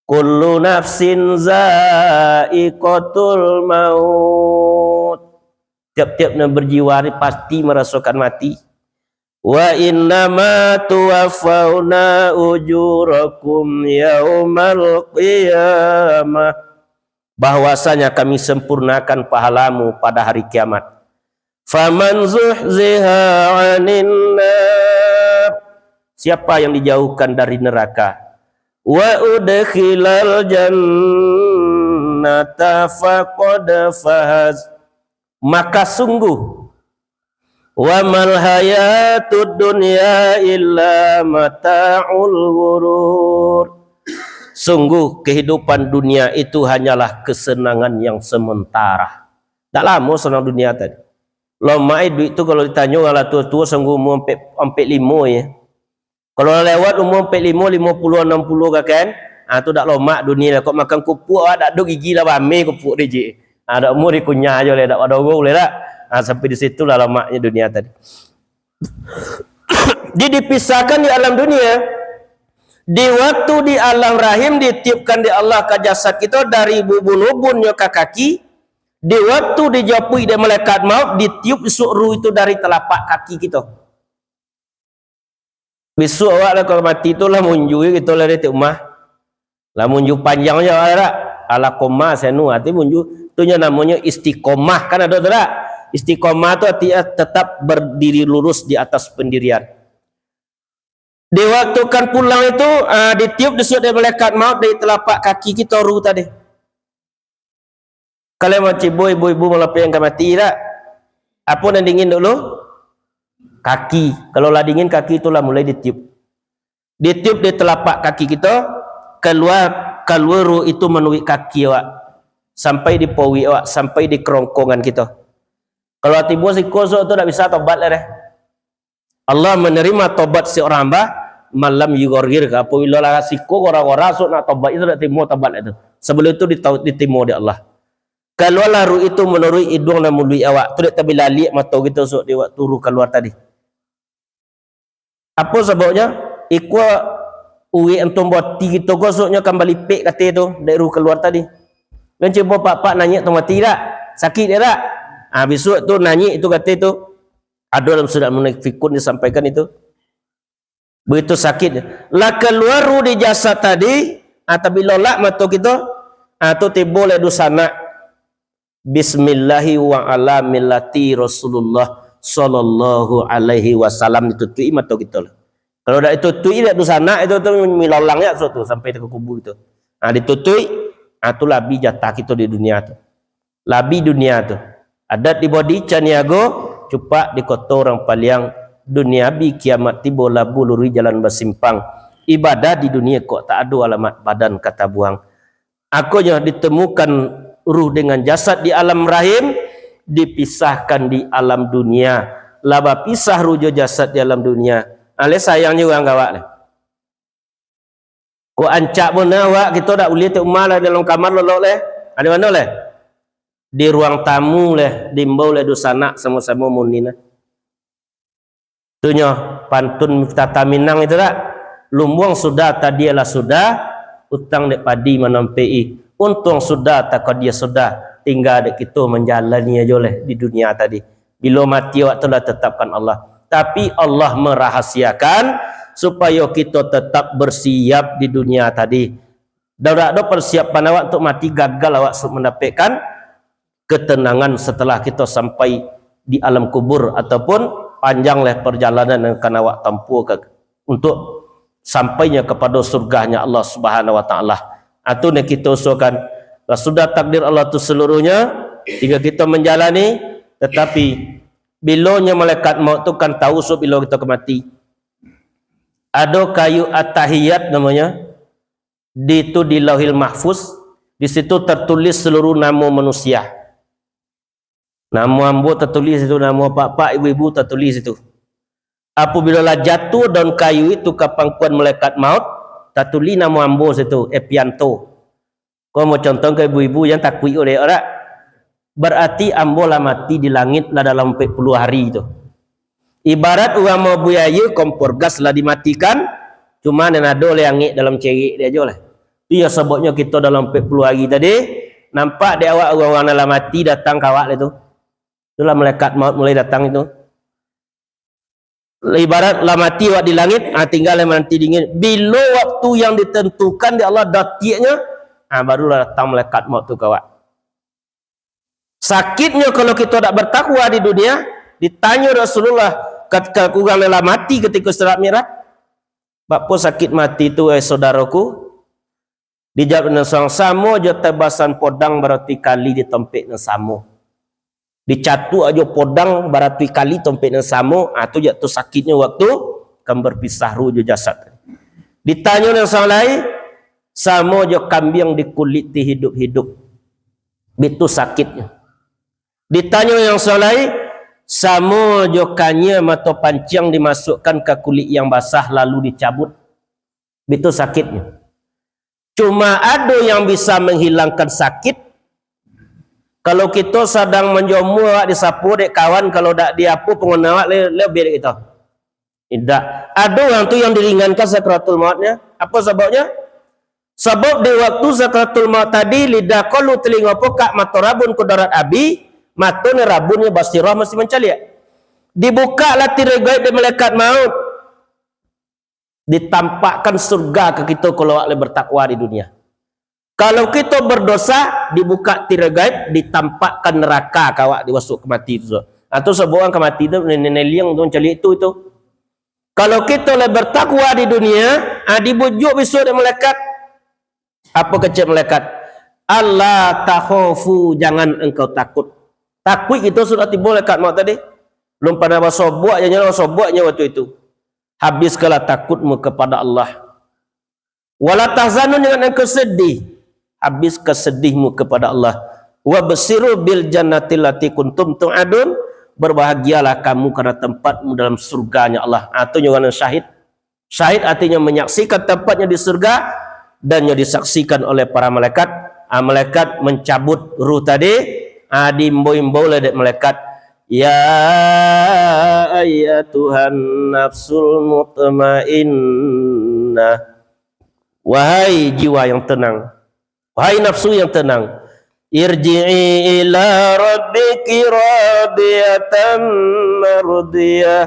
Kullu nafsin za'iqatul maut. Tiap-tiap yang berjiwa pasti merasakan mati. Wa innama tuwaffawna ujurakum yaumal qiyamah. Bahwasanya kami sempurnakan pahalamu pada hari kiamat. Faman zuhziha 'anil nar. Siapa yang dijauhkan dari neraka? Wa udkhilal jannata faqad faz. Maka sungguh wa mal hayatud dunya illa mata'ul ghurur. Sungguh kehidupan dunia itu hanyalah kesenangan yang sementara. Tak lama senang dunia tadi. Lomai duit tu kalau ditanya kalau tua-tua sungguh umur 45 ya. Kalau lewat umur 45, 50, 60 kan? Tu dak lomak dunia lah. Kau makan kupuk dak ada gigi lah bame kupuk dia je. Dak umur dikunyah aja le, dak ada orang boleh tak? Sampai di situ lah lomaknya dunia tadi. Dia dipisahkan di alam dunia. Di waktu di alam rahim ditiupkan di Allah ke jasad kita dari bubun-bubunnya ke kaki. Di waktu dijapui dari malaikat maut ditiup ruh itu dari telapak kaki kita. Besok awak lah kalau mati tu lah munju kita lah di rumah. Lah munju panjang je awak ala koma senu hati munju tu namanya istiqomah kan ada tak? Istiqomah tu artinya tetap berdiri lurus di atas pendirian. Di waktu kan pulang itu ditiup desuk dari malaikat maut dari telapak kaki kita ruh tadi. Kalau macam ibu-ibu melapai yang mati tak? Apa yang dingin dulu? Kaki. Kalau lah dingin kaki itulah mulai ditiup. Ditiup di telapak kaki kita, keluar ruh itu menuju kaki awak. Sampai di pawi awak, sampai di kerongkongan kita. Kalau tiba si kosok tu tak bisa tobat lah deh. Allah menerima tobat seorang hamba malam yugorgir. Apabila lah siko orang-orang sok nak tobat itu tak terima tobat itu. Sebelum itu diterima di Allah. Kalau lah ruh itu menurut hidung dan mulut awak, tu tak terbilali mata kita sok di waktu ruh keluar tadi. Apa sebabnya? Ikwa uwi antum boti kita kosoknya kembali pek kata tu dari ruh keluar tadi. Dan cuba pak-pak nanya tu mati tak? Sakit dia tak? Besok tu nanya itu kata tu. Ada dalam surat Munafikun disampaikan itu. Begitu sakit. Lah keluar ruh di jasad tadi, tapi lolak mata kita, tu tiba le dosana. Bismillahi wa ala millati Rasulullah sallallahu alaihi wasallam ditutui mata kita lah. Kalau dak ditutui dak dosana itu tu milolangnya suatu sampai ke kubur itu. Ditutui, tu labi jatah kita di dunia tu. Labi dunia tu. Adat di bodi caniago cupak di kota orang paliang dunia bi kiamat tiba labu luri jalan bersimpang. Ibadah di dunia kok tak ada alamat badan kata buang. Aku yang ditemukan ruh dengan jasad di alam rahim dipisahkan di alam dunia. Laba pisah ruh jasad di alam dunia. Ale sayang juga awak ni. Ko ancak pun awak kita tak boleh rumah lah dalam kamar lolok leh. Ada mana leh? Di ruang tamu leh, dimbau leh dosana sama-sama munina. Tunya pantun Tata Minang itu tak? Lumbuang sudah tadialah sudah, utang dek padi menampei. Untung sudah tak dia sudah, tinggal dek kita menjalani aja leh di dunia tadi. Bila mati waktu lah tetapkan Allah. Tapi Allah merahasiakan supaya kita tetap bersiap di dunia tadi. Dan ada persiapan awak untuk mati gagal awak mendapatkan ketenangan setelah kita sampai di alam kubur ataupun panjanglah perjalanan yang akan awak tempuh untuk sampainya kepada surganya Allah Subhanahu wa taala. Itu yang kita usulkan. Sudah takdir Allah itu seluruhnya, tinggal kita menjalani, tetapi bilanya malaikat maut tu kan tahu so bila kita mati. Ada kayu at-tahiyat namanya. Di tu di Lauhil Mahfuz Di situ tertulis seluruh nama manusia. Nama ambo tertulis itu, nama pak-pak, ibu-ibu tertulis itu. Apabila lah jatuh daun kayu itu ke pangkuan malaikat maut, tertulis nama ambo situ, Epianto. Kau mau contoh ke ibu-ibu yang takwi oleh orang, berarti ambo lah mati di langit lah dalam 40 hari itu. Ibarat orang mau buaya kompor gas lah dimatikan, cuma nenado oleh angin dalam cerik dia aja lah. Iya sebabnya kita dalam 40 hari tadi nampak di awak orang-orang dalam mati datang kawak itu. Itulah malaikat maut mulai datang itu. Ibarat lah mati awak di langit, tinggal yang nanti dingin. Bila waktu yang ditentukan di Allah datiknya, barulah datang malaikat maut tu kawak. Sakitnya kalau kita tak bertakwa di dunia, ditanya Rasulullah ketika kurang lelah mati ketika Isra Mi'raj. Apa sakit mati itu saudaraku? Dijawab dengan sang samo je tebasan podang berarti kali di tempat yang samo. Dicatu aja podang berarti kali tempat yang samo, tu jatuh sakitnya waktu kan berpisah ruh je jasad. Ditanya dengan sang lain, samo je kambing dikuliti hidup-hidup. Itu sakitnya. Ditanya yang sang lain, samo je kanya mata pancing dimasukkan ke kulit yang basah lalu dicabut. Itu sakitnya. Cuma ada yang bisa menghilangkan sakit. Kalau kita sedang menjomu disapu dek kawan, kalau tak diapu pengenawak lebih dek kita. Tidak. Ada orang tu yang diringankan sakratul mautnya. Apa sebabnya? Sebab di waktu sakratul maut tadi lidah kalu telinga pokak mata rabun kudarat abi, mata ni rabunnya basirah masih mencaliak. Dibuka lah tirai gaib dari malaikat maut. Ditampakkan surga ke kita kalau awak bertakwa di dunia. Kalau kita berdosa, dibuka tirai gaib, ditampakkan neraka kawak diwasuk ke mati itu. Atau sebuah orang ke mati itu nenek liang tu mencari itu. Kalau kita bertakwa di dunia, dibujuk besok dari malaikat. Apa kecil malaikat? Allah takhafu, jangan engkau takut. Takut itu sudah timbul malaikat maut tadi. Belum pada wasobuaknya, nyala wasobuaknya waktu itu. Habiskanlah takutmu kepada Allah. Wala tahzanun, jangan engkau sedih. Habis kesedihmu kepada Allah. Wa basiru bil jannati allati kuntum tu'adun, berbahagialah kamu karena tempatmu dalam surganya Allah. Atau jangan syahid. Syahid artinya menyaksikan tempatnya di surga dan yang disaksikan oleh para malaikat. Malaikat mencabut ruh tadi, diimbau-imbau oleh malaikat. Ya ayyatuhan nafsul mutmainnah, wahai jiwa yang tenang, wahai nafsu yang tenang, irji'i ila rabbiki radiyatan mardiyah,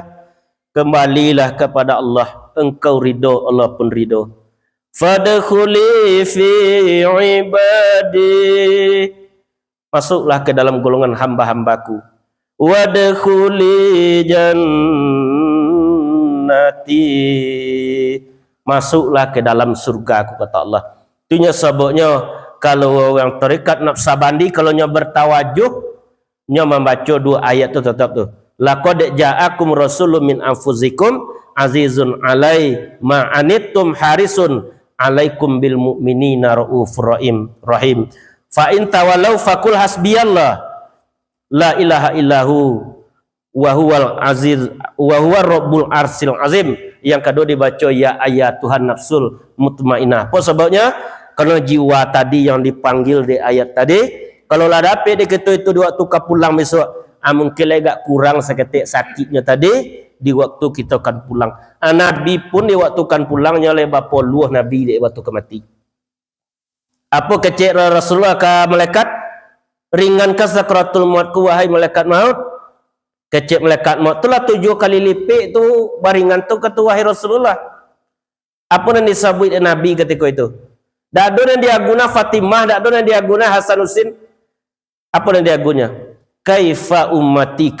kembalilah kepada Allah, engkau ridho, Allah pun ridho. Fadkhuli fi ibadi, masuklah ke dalam golongan hamba-hambaku. Wadkhuli jannati, masuklah ke dalam surga aku, kata Allah. Itunya sebabnya kalau orang tarekat naqsabandi kalau nya bertawajuh, nya membaca dua ayat tu tetap tu. Laqad ja'akum rasulun min anfusikum azizun alai ma anittum harisun alaikum bil mu'minina raufur rahim. Fa in tawallaw faqul hasbiyallah la ilaha illahu wa huwal aziz wa huwa rabbul arsil azim. Yang kedua dibaca ya ayat Tuhan nafsul mutmainnah. Apa sebabnya? Karena jiwa tadi yang dipanggil di ayat tadi, kalau lah dapat dia kata itu di waktu kau pulang besok, mungkin agak kurang seketik sakitnya tadi, di waktu kita akan pulang. Nabi pun di waktu akan pulangnya oleh bapa luah Nabi di waktu ke mati. Apa kecil Rasulullah ke malaikat? Ringankan sakratul mautku wahai malaikat maut. Kecil malaikat maut itulah 7 kali lipat tu baringan tu kata wahai Rasulullah. Apa yang disebut Nabi ketika itu? Tak ada yang diaguna Fatimah, tak ada yang diaguna Hasan Husin. Apa yang diagunya? Kaifa ummati,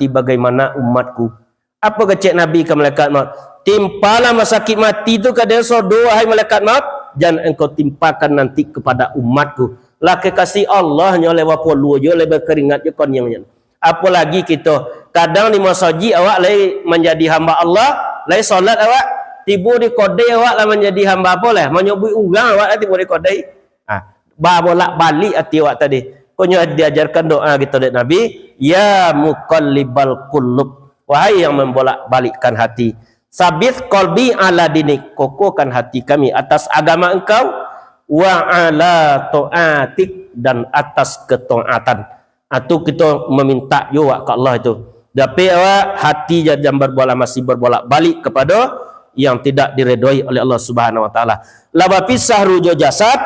bagaimana umatku. Apa kecil Nabi ke malaikat maut? Timpalah masakit mati itu ke dia sodo wahai malaikat maut, jangan engkau timpakan nanti kepada umatku. Lah kekasih Allah nya lewat polu je lewat keringat je kon yang. Apalagi kita kadang di masjid awak lai menjadi hamba Allah, lai solat awak tibu di kodai awak lah menjadi hamba apa lah, menyebut orang awak lah tibu di kodai. bolak-balik hati awak tadi. Konya diajarkan doa gitu dari Nabi, ya muqallibal qulub, wahai yang membolak-balikkan hati, sabit qalbi ala dinik, kokohkan hati kami atas agama engkau, wa ala taatik, dan atas ketaatan. Atau kita meminta juga ke Allah itu. Tapi awak hati jangan masih berbolak-balik kepada yang tidak diredoi oleh Allah Subhanahu wa taala. Laba pisah rujo jasad,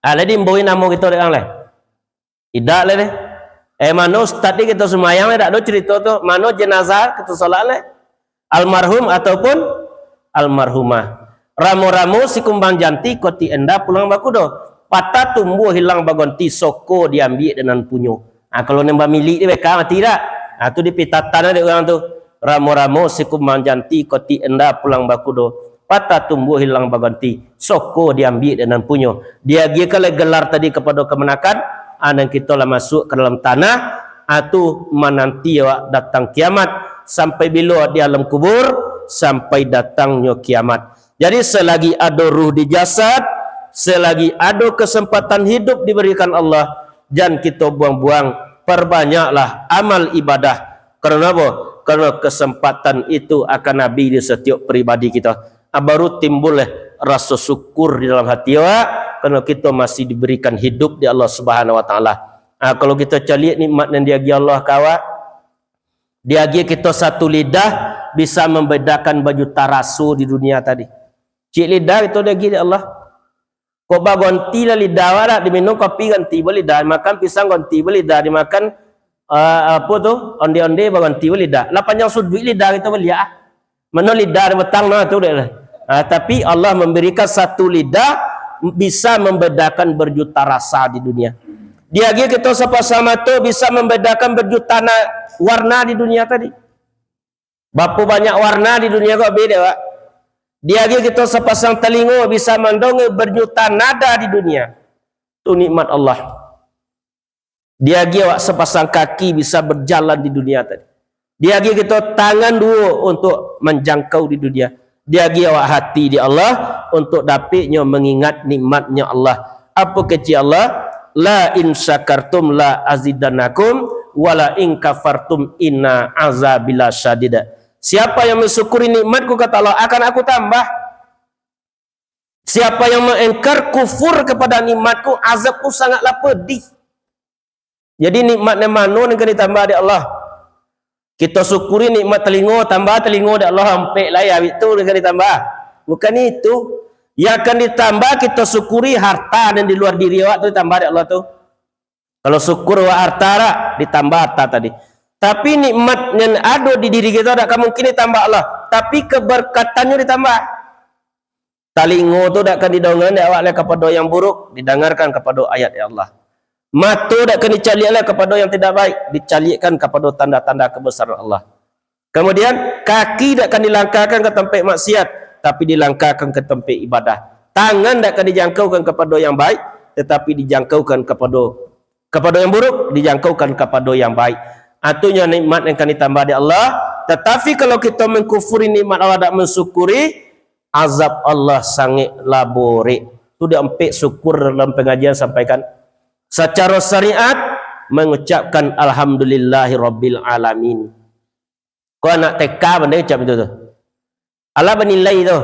aladi mboi namo kita orang leh. Tidak leh deh. Mano ustaz kita semayang leh, tak ada cerita tu. Mano jenazah kita solat leh. Almarhum ataupun almarhumah. Ramu-ramu si kumbang janti koti enda pulang bakudo. Patah tumbuh hilang bagonti soko diambil dengan punyo. Kalau nembak milik dia mereka mati tak? Tu di pitatan ada orang tu. Ramu-ramu si kumbang janti koti enda pulang bakudo. Patah tumbuh hilang bagonti soko diambil dengan punyo. Dia kalau gelar tadi kepada kemenakan, dan kita lah masuk ke dalam tanah, atau menanti datang kiamat, sampai bila di alam kubur, sampai datangnya kiamat. Jadi selagi ada ruh di jasad, selagi ada kesempatan hidup diberikan Allah, jangan kita buang-buang, perbanyaklah amal ibadah. Karena apa? Karena kesempatan itu akan habis di setiap pribadi kita. Baru timbul rasa syukur di dalam hati awak, kerana kita masih diberikan hidup di Allah Subhanahu wa taala. Kalau kita cari nikmat yang diagi Allah kawan, diagi kita satu lidah bisa membedakan baju tarasu di dunia tadi. Cik lidah itu diagi di Allah. Kau ganti lah lidah awak, diminum kopi ganti boleh lidah, makan pisang ganti boleh lidah, dimakan apa tu onde-onde ganti boleh lidah. Lah panjang sudut lidah kita boleh ya. Mana lidah betang nah tu dah. Tapi Allah memberikan satu lidah bisa membedakan berjuta rasa di dunia. Dia kita sama-sama tu bisa membedakan berjuta warna di dunia tadi. Berapa banyak warna di dunia kok beda, Pak. Dia kita sepasang telinga bisa mendongeng berjuta nada di dunia. Itu nikmat Allah. Dia sepasang kaki bisa berjalan di dunia tadi. Dia kita tangan dua untuk menjangkau di dunia. Dia awak hati di Allah untuk dapatnya mengingat nikmatnya Allah. Apa kecil Allah? La in syakartum la azidanakum wala in kafartum inna azabila syadida. Siapa yang mensyukuri nikmatku kata Allah akan aku tambah. Siapa yang mengingkar kufur kepada nikmatku, azabku sangatlah pedih. Jadi nikmatnya mana yang akan ditambah di Allah? Kita syukuri nikmat telinga, tambah telinga dari Allah hampir lah ya, itu akan ditambah. Bukan itu. Yang akan ditambah kita syukuri harta dan di luar diri awak tu ditambah dari Allah tu. Kalau syukur awak harta tak, ditambah harta tadi. Tapi nikmat yang ada di diri kita tak mungkin ditambah Allah. Tapi keberkatannya ditambah. Telinga tu tak akan didongeng awak kepada yang buruk, didengarkan kepada ayat ya Allah. Mata tak akan dicalikan kepada yang tidak baik, dicalikan kepada tanda-tanda kebesaran Allah. Kemudian kaki tak akan dilangkahkan ke tempat maksiat, tapi dilangkahkan ke tempat ibadah. Tangan tak akan dijangkaukan kepada yang baik, tetapi dijangkaukan kepada yang buruk, dijangkaukan kepada yang baik. Artinya nikmat yang akan ditambah di Allah. Tetapi kalau kita mengkufuri nikmat Allah tak mensyukuri, azab Allah sangat labore. Itu dia empik syukur dalam pengajian sampaikan. Secara syariat mengucapkan alhamdulillahi rabbil alamin. Kau nak teka benda ucap itu tu. Allah bernilai tu.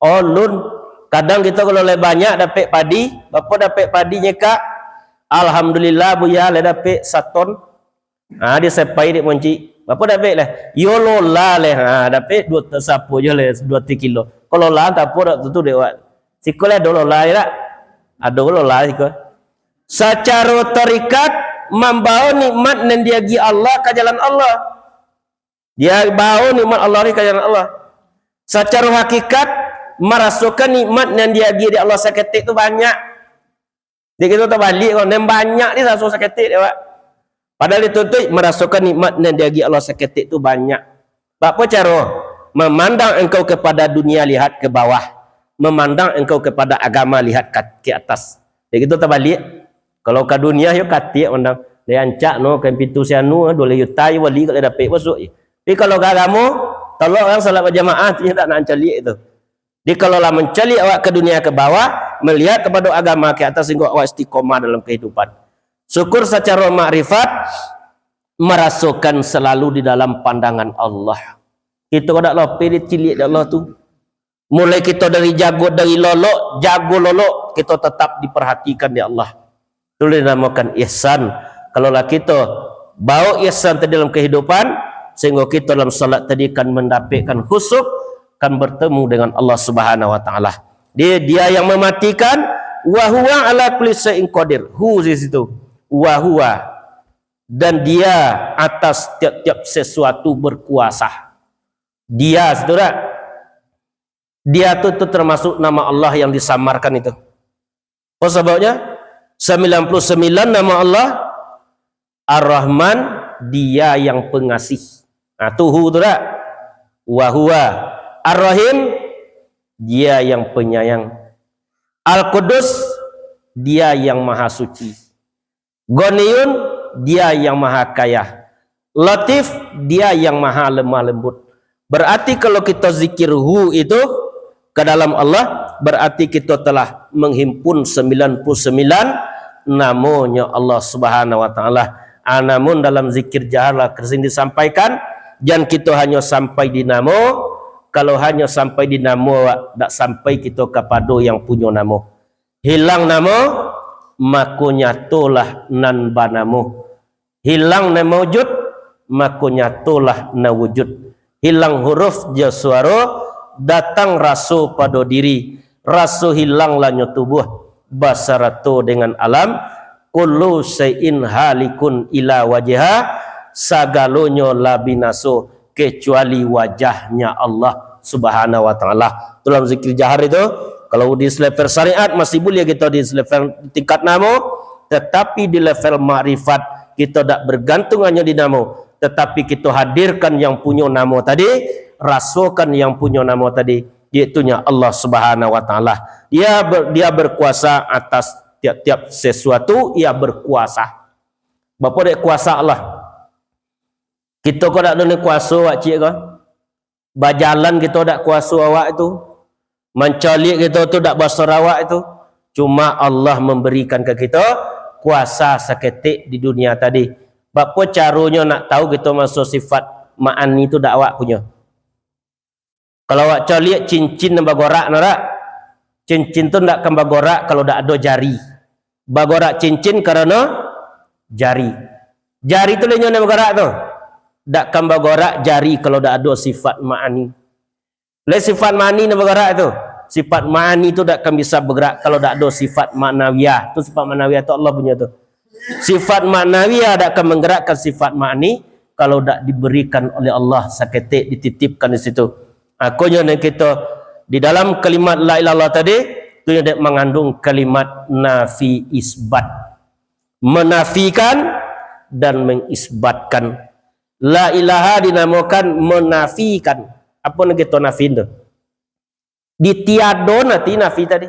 Oh lun, kadang kita kalau lebih banyak dapat padi, berapa dapat padinya kak? Alhamdulillah buya le dapat 1 ton. Dia sepai dia monci. Berapa dapat lah? Yolo lah le. Dapat 2 tersapu je le 2 kilo. Kalau lah tak apa dak tu dia buat. Sikolah dolo lah ya. Ada dolo lah sikolah. Secara tarikat membawa nikmat yang diagi Allah ke jalan Allah. Dia bawa nikmat Allah ni ke jalan Allah. Secara hakikat merasukan nikmat yang diagi di Allah seketik tu banyak. Dia kita terbalik kan, yang banyak ni rasa seketik dia, Pak. Padahal itu tu merasukan nikmat yang diagi Allah seketik tu banyak. Apa cara? Memandang engkau kepada dunia lihat ke bawah, memandang engkau kepada agama lihat ke atas. Dia kita terbalik. Kalau ke dunia yo katik mandang dia ancak no kan pintu sianu 2 juta yo wali kalau dapat masuk. Tapi kalau ke agama tolong orang salat berjamaah tidak nak mencalik itu. Jadi kalau lah mencalik awak ke dunia ke bawah, melihat kepada agama ke atas sehingga awak istiqomah dalam kehidupan. Syukur secara makrifat merasakan selalu di dalam pandangan Allah. Kita kada lope di cilik Allah tu. Mulai kita dari jago dari lolok, jago lolok, kita tetap diperhatikan di Allah. Itu dinamakan ihsan. Kalaulah kita bawa ihsan tadi dalam kehidupan, sehingga kita dalam salat tadi kan mendapatkan khusyuk, kan bertemu dengan Allah Subhanahu wa taala. Dia yang mematikan, wa huwa ala kulli syai'in qadir. Hu di situ. Wa huwa, dan dia atas tiap-tiap sesuatu berkuasa. Dia, saudara. Dia itu termasuk nama Allah yang disamarkan itu. Apa sebabnya? 99 nama Allah. Ar-Rahman, dia yang pengasih. Nah, tuhu tu tak? Wa huwa Ar-Rahim, dia yang penyayang. Al-Qudus, dia yang maha suci. Ghaniyun, dia yang maha kaya. Latif, dia yang maha lemah lembut. Berarti kalau kita zikir hu itu ke dalam Allah, berarti kita telah menghimpun 99 namanya Allah Subhanahu wa taala. Namun dalam zikir jaharlah kesini disampaikan, jangan kita hanya sampai di nama. Kalau hanya sampai di nama, tak sampai kita kepada yang punya nama. Hilang nama, maka nyatolah nan banamu. Hilang nama wujud, maka nyatolah na wujud. Hilang huruf je suara, datang rasa pada diri. Rasa hilanglah tubuh. Basarato dengan alam. Kullu syai'in halikun ila wajha, sagalonya la binaso kecuali wajahnya Allah Subhanahu wa taala. Dalam zikir jahar itu, kalau di level syariat masih boleh kita di level tingkat nama, tetapi di level makrifat kita tak bergantung hanya di nama, tetapi kita hadirkan yang punya nama tadi, rasakan yang punya nama tadi, iaitu Allah Subhanahu wa taala. Dia berkuasa atas tiap-tiap sesuatu, ia berkuasa. Bapa dek kuasa Allah. Kita kau tak ada kuasa awak cik kau. Berjalan kita tak kuasa awak itu. Mencalik kita tu tak basar awak itu. Cuma Allah memberikan ke kita kuasa seketik di dunia tadi. Bapa caranya nak tahu kita masuk sifat ma'ani itu dak awak punya. Kalau awak calik cincin dan bagorak nak, cincin tu tak akan bagorak kalau tak ada jari. Bagorak cincin karena jari. Jari tu lenyap bagorak tu. Tak akan bagorak jari kalau tak ada sifat ma'ani. Le sifat ma'ani dan bagorak tu. Sifat ma'ani tu tak akan bisa bergerak kalau tak ada sifat ma'nawiyah. Tu sifat ma'nawiyah tu Allah punya tu. Sifat ma'nawiyah tak akan menggerakkan sifat ma'ani kalau tak diberikan oleh Allah seketik dititipkan di situ. Akunya kita di dalam kalimat la ilaha illallah tadi itu yang mengandung kalimat nafi isbat, menafikan dan mengisbatkan. La ilaha dinamakan menafikan. Apa yang kita nafiin tu? Ditiado nanti nafi tadi.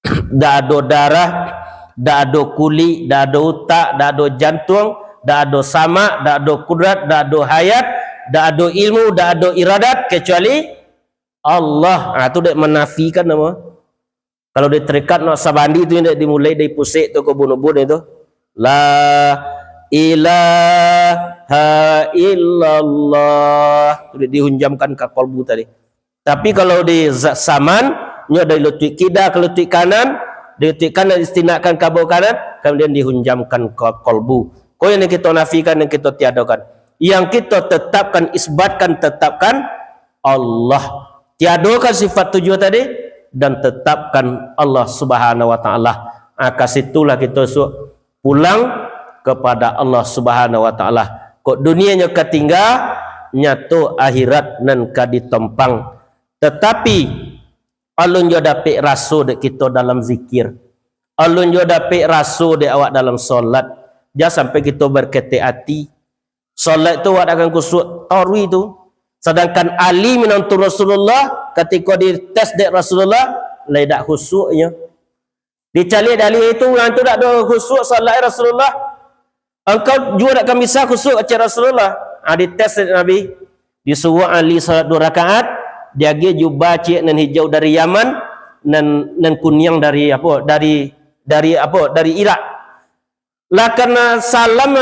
Tak ada darah, tak ada kulit, tak ada otak, tak ada jantung, tak ada sama, tak ada kudrat, tak ada hayat, tak ada ilmu, tak ada iradat kecuali Allah. Itu dia menafikan nama. Kalau dia terikat nak sabandi tu yang dia dimulai dari pusik tu ke bunuh-bunuh itu. La ilaha illallah. Itu dia dihunjamkan ke kolbu tadi. Tapi kalau di saman, nya dari lutut kida ke lutut kanan, di lutut kanan istinakkan ke bawah kanan, kemudian dihunjamkan ke kolbu. Kau yang kita nafikan, yang kita tiadakan. Yang kita tetapkan, isbatkan, tetapkan Allah. Tiadakan sifat tujuh tadi dan tetapkan Allah Subhanahu wa taala. Kasitulah kita pulang kepada Allah Subhanahu wa taala. Kok dunianya ketinggal, nyato akhirat nan kaditempang. Tetapi alun jo dapat rasa dek kita dalam zikir. Alun jo dapat rasa dek awak dalam solat. Jangan sampai kita berkete hati. Solat tu awak akan kusut tarwi tu. Sedangkan Ali menantu Rasulullah ketika dites dek Rasulullah lain dak khusyuknya. Dicari Ali itu orang tu tak ada khusyuk solat Rasulullah. Engkau juga tak akan bisa khusyuk acara Rasulullah. Dites Nabi, disuruh Ali solat 2 rakaat, dia pergi jubah cik nan hijau dari Yaman, nan kunyang dari apa? Dari apa? Dari Irak. Lah karena salam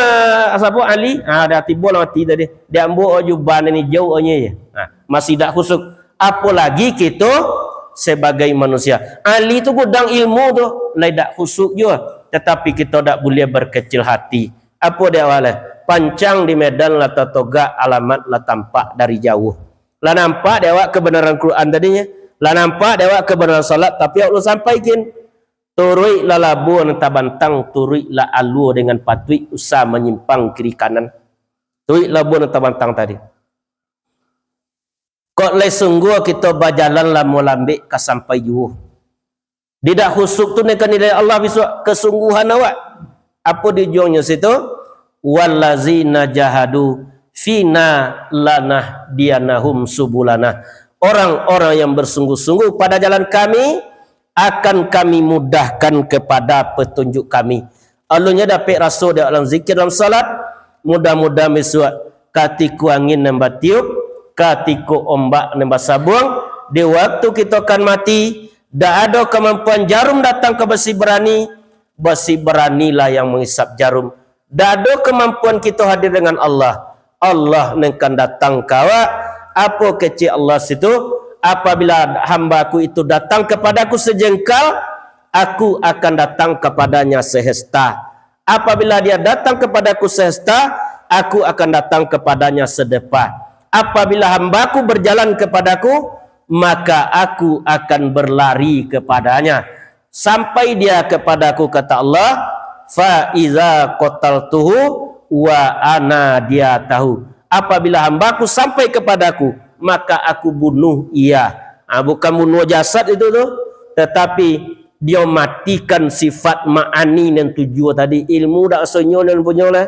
siapa Ali? Dah tiba lah mati tadi. Dia ambil juban ni jauh nya. Masih tak khusuk. Apalagi kita sebagai manusia. Ali tu gudang ilmu tu, lai tak khusuk juga. Tetapi kita tak boleh berkecil hati. Apa dia awalnya? Pancang di medan lah toga alamat lah tampak dari jauh. Lah nampak dia awak kebenaran Quran tadinya. Lah nampak dia awak kebenaran salat, tapi Allah sampaikan. Turui la labu nanta bantang, turui la alu dengan patui usah menyimpang kiri kanan. Turui labu nanta bantang tadi. Kok le sungguh kita berjalan la molambik ka sampai jauh. Tidak khusuk tu nekan nilai Allah besok kesungguhan awak. Apa dijungnya situ? Wallazina jahadu fina lanah dianahum subulana. Orang-orang yang bersungguh-sungguh pada jalan kami akan kami mudahkan kepada petunjuk kami. Alunya dapat rasul dalam zikir dalam salat, mudah-mudah mesuk katiku angin nambah tiup, katiku ombak nambah sabuang, di waktu kita akan mati, dak ada kemampuan jarum datang ke besi beranilah yang menghisap jarum. Dak ada kemampuan kita hadir dengan Allah. Allah akan datang kawak, apa kecil Allah situ. Apabila hambaku itu datang kepadaku sejengkal, aku akan datang kepadanya sehesta. Apabila dia datang kepadaku sehesta, aku akan datang kepadanya sedepa. Apabila hambaku berjalan kepadaku, maka aku akan berlari kepadanya. Sampai dia kepadaku, kata Allah, fa iza qataltuhu wa ana dia tahu. Apabila hambaku sampai kepadaku, maka aku bunuh ia. Bukan bunuh jasad itu tu, tetapi dia matikan sifat ma'ani dan tujuan tadi. Ilmu tak masuknya dan punya oleh,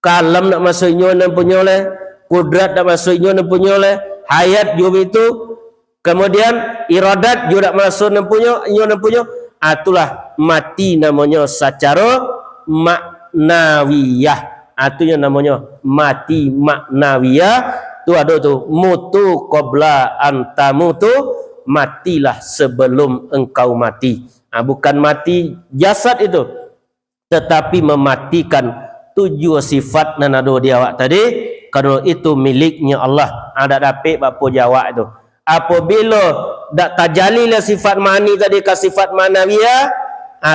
kalam tak masuknya dan punya oleh, kudrat tak masuknya dan punya oleh, hayat juga itu, kemudian iradat juga tak masuk dan punya. Itulah mati namanya secara maknawiyah. Itunya namanya mati maknawiyah. Tu ada tu, mutu qabla antamutu, matilah sebelum engkau mati. Bukan mati jasad itu, tetapi mematikan tujuh sifat dan ada dia awak tadi. Kerana itu miliknya Allah. Ada dapat apa jawab itu. Apabila dak tajalilah sifat mani tadi ke sifat manawiyah,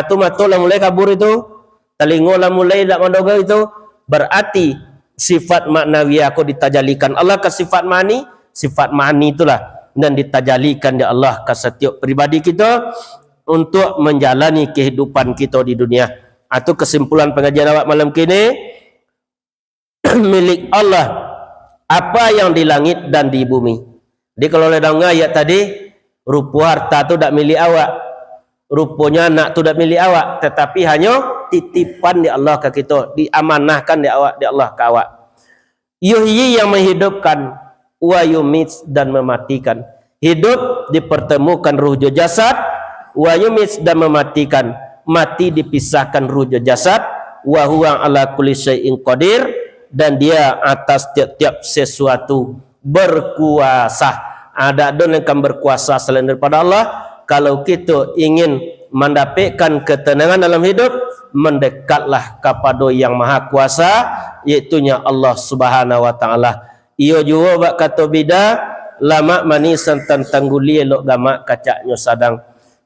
tu matulah mulai kabur itu. Telingolah mulai dak mendoga itu. Berarti sifat maknawiyah aku ditajalikan Allah ke sifat mani itulah, dan ditajalikan di Allah ke setiap pribadi kita untuk menjalani kehidupan kita di dunia. Itu kesimpulan pengajian awak malam kini. Milik Allah apa yang di langit dan di bumi. Jadi kalau dalam ayat tadi, rupa harta tu tak milik awak, rupanya anak tu tak milik awak, tetapi hanya titipan di Allah ke kita, diamanahkan di Allah ke awak. Yuhyi yang menghidupkan, wa yumit dan mematikan. Hidup dipertemukan ruh jasad, wa yumit dan mematikan. Mati dipisahkan ruh jasad, wa huwa ala kulli syai'in qadir, dan dia atas tiap-tiap sesuatu berkuasa. Ada don yang akan berkuasa selain daripada Allah. Kalau kita ingin mendapatkan ketenangan dalam hidup, mendekatlah kepada yang maha kuasa, iaitunya Allah Subhanahu wa taala. Ia juga bak kata bida lama manisan tentang guli elok gamak kacaknya sadang.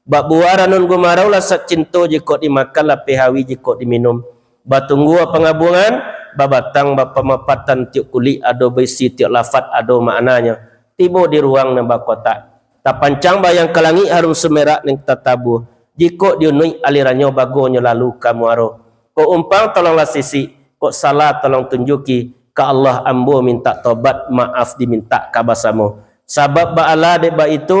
Bak buaranun gumarau lah sak cinta jikot dimakan lah pehawi jikot diminum. Batunggu pengabungan babatang bapamapatan tiuk kulit ado besi tiuk lafat ado maknanya. Tiba di ruang nambah kotak. Tak pancang bayang ke langit harum semerak ning tatabu. Jika diunui alirannya bagonya lalu kamu aro. Kau umpang tolonglah sisi, kau salah tolong tunjuki. Ka Allah ambo minta tobat, maaf diminta kabasamu. Sabab ba'ala deba itu,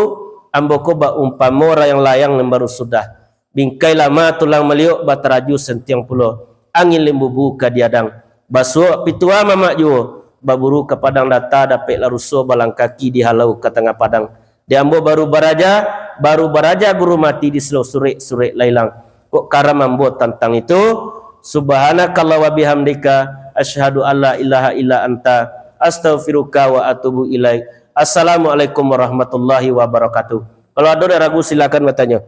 ambo ko ba umpama orang yang layang yang baru sudah. Bingkai lama tulang meliuk bateraju sentiang pulau. Angin lembu buka diadang. Basuh pitua mamak juo. Baburu ke padang data dapat laruso balang kaki dihalau ke tengah padang. Diambo baru baraja guru mati di seluruh surik lailang. Kok karam membuat tentang itu. Subhanakallah wa bihamdika asyhadu alla ilaha illa anta astaghfiruka wa atubu ilaik. Assalamualaikum warahmatullahi wabarakatuh. Kalau ada yang ragu silakan bertanya.